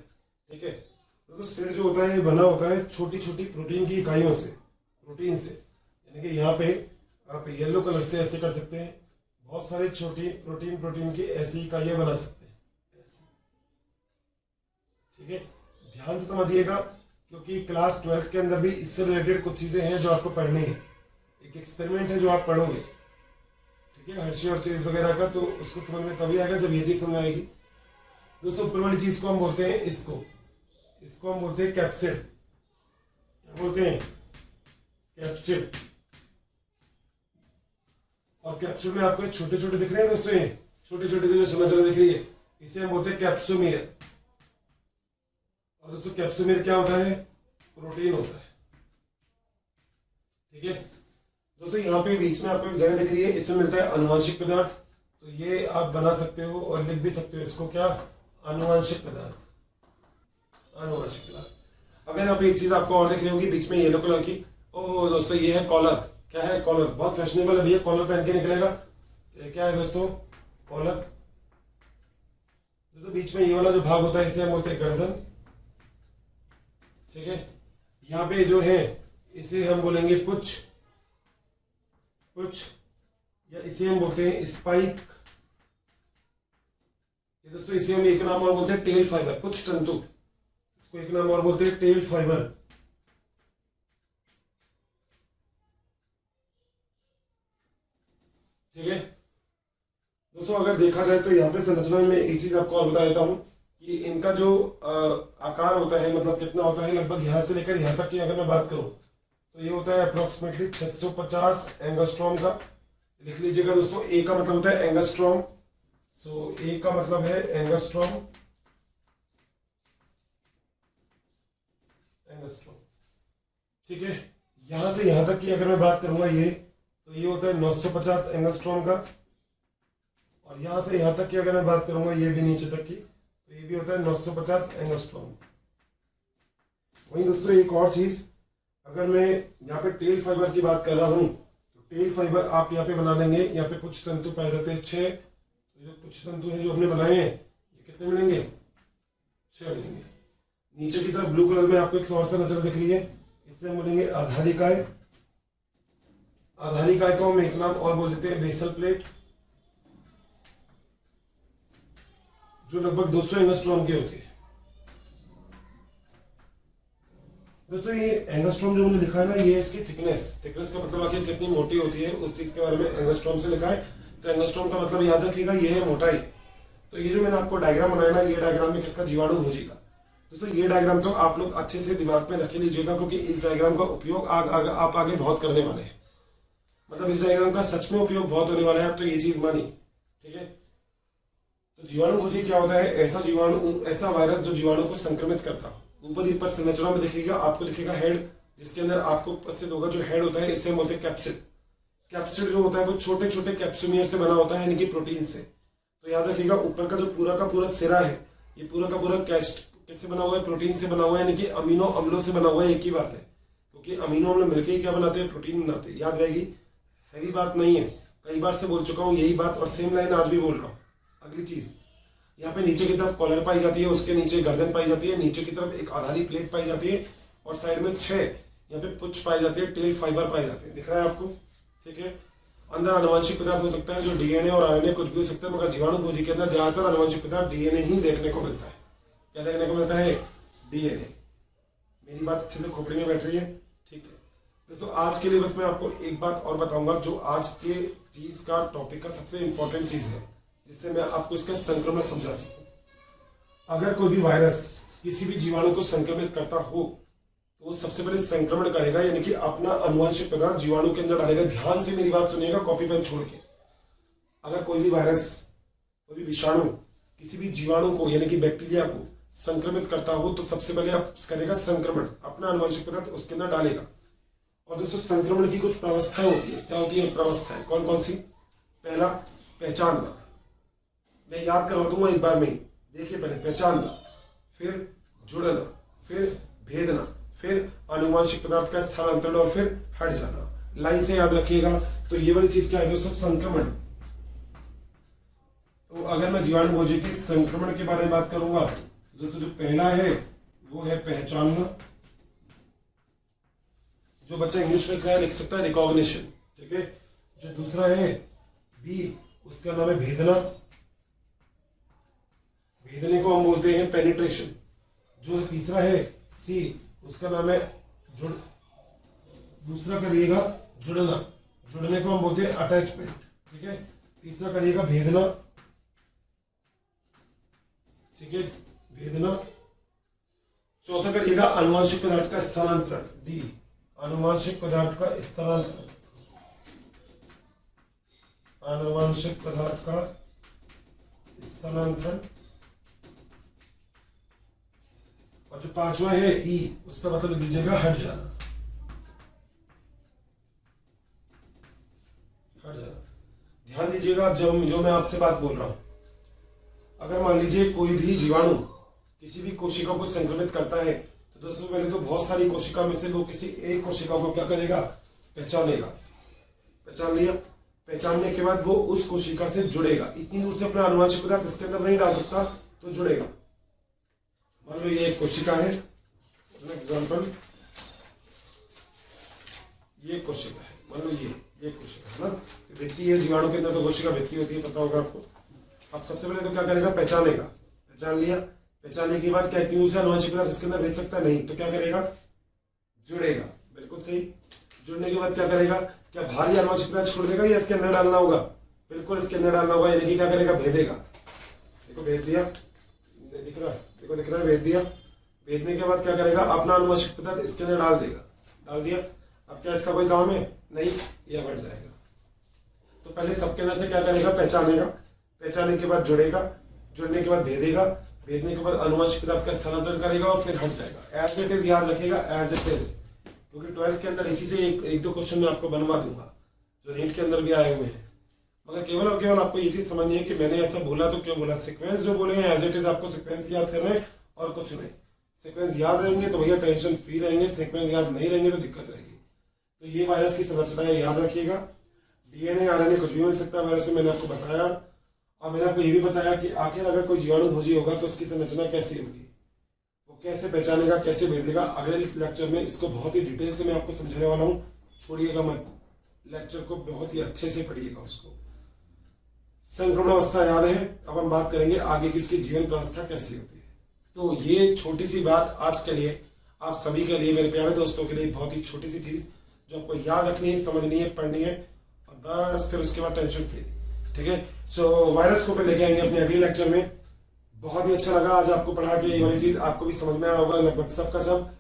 ठीक है, दोस्तों सिर जो होता है ये बना होता है छोटी छोटी प्रोटीन की इकाइयों से, प्रोटीन से। यानी कि यहाँ पे आप येलो कलर से ऐसे कर सकते हैं, बहुत सारे छोटी प्रोटीन की ऐसी इकाइयां बना सकते हैं ऐसे। ठीक है, ध्यान से समझिएगा क्योंकि क्लास 12th के अंदर भी इससे रिलेटेड कुछ चीजें हैं जो आपको पढ़नी है। एक एक्सपेरिमेंट है जो आप पढ़ोगे, ठीक है, हर्षी और चेज वगैरह का, तो उसको समझ में तभी आएगा जब ये चीज समझ आएगी। दोस्तों, ऊपर वाली चीज को हम बोलते हैं इसको हम बोलते हैं कैप्सिड। क्या बोलते हैं? कैप्सिड। और कैप्सूल में आपको छोटे छोटे दिख रहे हैं दोस्तों, ये छोटे छोटे से जो संरचना दिख रही है इसे हम बोलते हैं कैप्सोमियर। और दोस्तों, कैप्सोमियर क्या होता है? प्रोटीन होता है। ठीक है दोस्तों, यहाँ पे बीच में आपको एक जगह दिख रही है, इसमें मिलता है अनुवांशिक पदार्थ। तो ये आप बना सकते हो और लिख भी सकते हो इसको, क्या? अनुवांशिक पदार्थ। अनुवांशिक पदार्थ। अगर यहाँ पे एक चीज आपको और दिख रही होगी बीच में येलो कलर की, ओह दोस्तों, ये है कॉलर। क्या है? कॉलर। बहुत फैशनेबल है भैया, कॉलर पहन के निकलेगा। ये क्या है दोस्तों? कॉलर। दोस्तों, बीच में ये वाला जो भाग होता है इसे हम बोलते हैं गर्दन। ठीक है, यहाँ पे जो है इसे हम बोलेंगे पुच्छ, या इसे हम बोलते हैं स्पाइक। ये दोस्तों, इसे हम एक नाम और बोलते हैं टेल फाइबर, पुच्छ तंतु। इसको एक नाम और बोलते हैं टेल फाइबर। ठीक है दोस्तों, अगर देखा जाए तो यहाँ पे संरचना में एक चीज आपको और बता देता हूँ कि इनका जो आकार होता है, मतलब कितना होता है, लगभग यहाँ से लेकर यहाँ तक की अगर मैं बात करूँ तो ये होता है अप्रोक्सीमेटली 650 एंगस्ट्रॉम का। लिख लीजिएगा दोस्तों, ए का मतलब होता है एंगस्ट्रॉम। सो ए का मतलब है एंगस्ट्रॉम। ठीक है, यहां से यहां तक की अगर मैं बात करूंगा ये, तो ये होता है 950 एंगस्ट्रॉम का। और यहां से यहां तक की अगर मैं बात करूंगा ये भी नीचे तक की, तो ये भी होता है 950 एंगस्ट्रॉम। वहीं दोस्तों, एक और चीज, अगर मैं यहाँ पे टेल फाइबर की बात कर रहा हूं तो टेल फाइबर आप यहाँ पे बना लेंगे। यहाँ पे पुच्छ तंतु पाए जाते हैं 6। तो जो पुच्छ तंतु है जो हमने बनाए हैं ये कितने मिलेंगे? 6 मिलेंगे। नीचे की तरफ ब्लू कलर में आपको एक और संरचना दिख रही है, इससे हम बोलेंगे आधारिकाय। आधारिकाय को हम एक नाम और बोल देते हैं बेसल प्लेट, जो लगभग 200 एंगस्ट्रॉम के होते हैं। दोस्तों, ये एंगस्ट्रॉम जो मैंने लिखा है ना, ये इसकी थिकनेस का मतलब आखिर कितनी मोटी होती है उस चीज के बारे में एंगस्ट्रॉम से लिखा है। तो एंगस्ट्रॉम का मतलब याद रखिएगा, ये है मोटाई। तो ये जो मैंने आपको डायग्राम बनाया ना, ये डायग्राम में किसका? जीवाणु भोजी का। दोस्तों, ये डायग्राम तो आप लोग अच्छे से दिमाग में रख लीजिएगा, क्योंकि इस डायग्राम का उपयोग आप आगे बहुत करने वाले हैं। मतलब इस डायग्राम का सच में उपयोग बहुत होने वाला है, आप तो ये चीज मानिए। ठीक है, तो जीवाणु भोजी क्या होता है? ऐसा जीवाणु, ऐसा वायरस जो जीवाणु को संक्रमित करता हो। ऊपर संरचना में दिखेगा, आपको दिखेगा हेड, जिसके अंदर आपको प्रसिद्ध होगा जो हेड होता है, इसे हम बोलते हैं कैप्सिड। कैप्सिड जो होता है वो छोटे छोटे कैप्सूमियर से बना होता है, यानी कि प्रोटीन से। तो याद रखिएगा ऊपर का जो पूरा का पूरा सिरा है, ये पूरा का पूरा किससे बना हुआ है? प्रोटीन से बना हुआ है, यानी कि अमीनो अम्लों से बना हुआ है। एक ही बात है, क्योंकि अमीनो अम्ल मिलकर ही क्या बनाते हैं? प्रोटीन बनाते हैं। याद रहेगी, हैवी बात नहीं है, कई बार से बोल चुका हूँ यही बात, और सेम लाइन आज भी बोल रहा हूँ। अगली चीज, यहाँ पे नीचे की तरफ कॉलर पाई जाती है, उसके नीचे गर्दन पाई जाती है, नीचे की तरफ एक आधारी प्लेट पाई जाती है, और साइड में 6 यहाँ पे पुच्छ पाई जाती है, टेल फाइबर पाए जाते हैं। दिख रहा है आपको? ठीक है। अंदर आनुवंशिक पदार्थ हो सकता है, जो डीएनए और आरएनए कुछ भी हो सकता है, मगर जीवाणु भोजी के अंदर ज्यादातर आनुवंशिक पदार्थ डीएनए ही देखने को मिलता है। क्या देखने को मिलता है? डीएनए। मेरी बात अच्छे से खोपड़ी में बैठ रही है? ठीक है दोस्तों, आज के लिए बस मैं आपको एक बात और बताऊंगा, जो आज के चीज का टॉपिक का सबसे इंपॉर्टेंट चीज है, जिससे मैं आपको इसका संक्रमण समझा सकूं। अगर कोई भी वायरस किसी भी जीवाणु को संक्रमित करता हो, तो वो सबसे पहले संक्रमण करेगा, यानी कि अपना आनुवंशिक पदार्थ जीवाणु के अंदर डालेगा। ध्यान से मेरी बात सुनिएगा, कॉपी पेन छोड़ के। अगर कोई भी वायरस, कोई भी विषाणु किसी भी जीवाणु को, यानी कि बैक्टीरिया को संक्रमित करता हो, तो सबसे पहले आप करेगा संक्रमण, अपना आनुवंशिक पदार्थ उसके अंदर डालेगा। और दोस्तों, संक्रमण की कुछ प्रावस्थाएं होती है। क्या होती है प्रावस्थाएं? कौन कौन सी? पहला, पहचानना। मैं याद करवा दूंगा एक बार में ही। देखिए, पहले पहचानना, फिर जुड़ना, फिर भेदना, फिर आनुवंशिक पदार्थ का स्थानांतरण, और फिर हट जाना। लाइन से याद रखिएगा। तो ये वाली चीज क्या है दोस्तों? संक्रमण। तो अगर मैं जीवाणु भोजी की संक्रमण के बारे में बात करूंगा, दोस्तों जो पहला है वो है पहचानना। जो बच्चा इंग्लिश में क्या लिख सकता है? रिकॉग्निशन। ठीक है। जो दूसरा है बी, उसका नाम है भेदना। भेदने को हम बोलते हैं पेनिट्रेशन। जो तीसरा है सी, उसका नाम है जुड़। दूसरा करिएगा जुड़ना, जुड़ने को हम बोलते हैं अटैचमेंट। ठीक है। तीसरा करिएगा भेदना। ठीक है, भेदना। चौथा करिएगा आनुवंशिक पदार्थ का स्थानांतरण, डी, आनुवंशिक पदार्थ का स्थानांतरण। आनुवंशिक पदार्थ का स्थानांतरण। और जो पांचवा है ई, उसका मतलब लिख दीजिएगा हट जाना। हट जाना। ध्यान दीजिएगा, जो मैं आपसे बात बोल रहा हूं, अगर मान लीजिए कोई भी जीवाणु किसी भी कोशिका को संक्रमित करता है, तो दोस्तों पहले तो बहुत सारी कोशिका में से वो किसी एक कोशिका को क्या करेगा? पहचानेगा। पहचान लिया। पहचानने के बाद वो उस कोशिका से जुड़ेगा। इतनी दूर से अपना आनुवंशिक पदार्थ इसके अंदर नहीं डाल सकता, तो जुड़ेगा। मान लो ये एक कोशिका है, एग्जाम्पल ये कोशिका है, मान लो ये कोशिका है ना, भित्ति है जीवाणु के अंदर, तो कोशिका भित्ति होती है, पता होगा आपको। अब सबसे पहले तो क्या करेगा? पहचानेगा। पहचान लिया। पहचानने के बाद क्या इतनी दूर से आनुवंशिक पदार्थ इसके अंदर भेज सकता है? नहीं। तो क्या करेगा? जुड़ेगा। बिल्कुल सही। जुड़ने के बाद क्या करेगा? क्या भारी आनुवंशिक पदार्थ छोड़ देगा या इसके अंदर डालना होगा? बिल्कुल इसके अंदर डालना होगा, यानी कि क्या करेगा? भेदेगा। देखो भेद दिया, दिख रहा है? देखो दिख रहा है, भेद दिया। भेदने के बाद क्या करेगा? अपना आनुवंशिक पदार्थ इसके अंदर डाल देगा। डाल दिया। अब क्या इसका कोई काम है? नहीं, यह बढ़ जाएगा। तो पहले सबके अंदर से क्या करेगा? पहचानेगा। पहचानने के बाद जुड़ेगा। जुड़ने के बाद भेदेगा। भेदने के बाद आनुवंशिक पदार्थ का स्थानांतरण करेगा और फिर हट जाएगा। एज इट इज याद रखिएगा, एज इट इज, क्योंकि 12th के अंदर इसी से एक दो क्वेश्चन मैं आपको बनवा दूंगा, जो नीट के अंदर भी आए हुए हैं। मगर केवल और केवल आपको ये चीज समझनी है कि मैंने ऐसा बोला तो क्यों बोला। सीक्वेंस जो बोले हैं एज इट इज आपको सीक्वेंस याद करना है और कुछ नहीं। सीक्वेंस याद रहेंगे तो भैया टेंशन फ्री रहेंगे, सीक्वेंस याद नहीं रहेंगे तो दिक्कत रहेगी। तो ये वायरस की संरचना है, याद रखिएगा। डीएनए आरएनए कुछ भी मिल सकता है वायरस में, मैंने आपको बताया। और मैंने आपको ये भी बताया कि आखिर अगर कोई जीवाणु भोजी होगा तो उसकी संरचना कैसी होगी, वो कैसे पहचानेगा, कैसे भेदेगा। अगले लेक्चर में इसको बहुत ही डिटेल से मैं आपको समझाने वाला हूँ। छोड़िएगा मत, लेक्चर को बहुत ही अच्छे से पढ़िएगा उसको। संक्रमण अवस्था याद है। अब हम बात करेंगे आगे की उसकी जीवन व्यवस्था कैसी होती है। तो ये छोटी सी बात आज के लिए आप सभी के लिए, मेरे प्यारे दोस्तों के लिए, बहुत ही छोटी सी चीज जो आपको याद रखनी है, समझनी है, पढ़नी है, और बस फिर उसके बाद टेंशन फ्री। ठीक है। सो वायरस को फिर लेके आएंगे अपने अगले लेक्चर में। बहुत ही अच्छा लगा आज आपको पढ़ा के, ये वाली चीज आपको भी समझ में आया होगा लगभग सबका सब।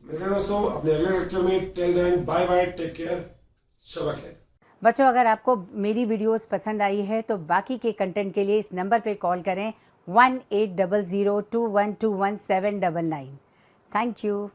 मिलते हैं दोस्तों अपने अगले लेक्चर में। Till then bye bye, take care, शबा खैर। बच्चों, अगर आपको मेरी वीडियोस पसंद आई है तो बाकी के कंटेंट के लिए इस नंबर पे कॉल करें 180021217999। Thank you.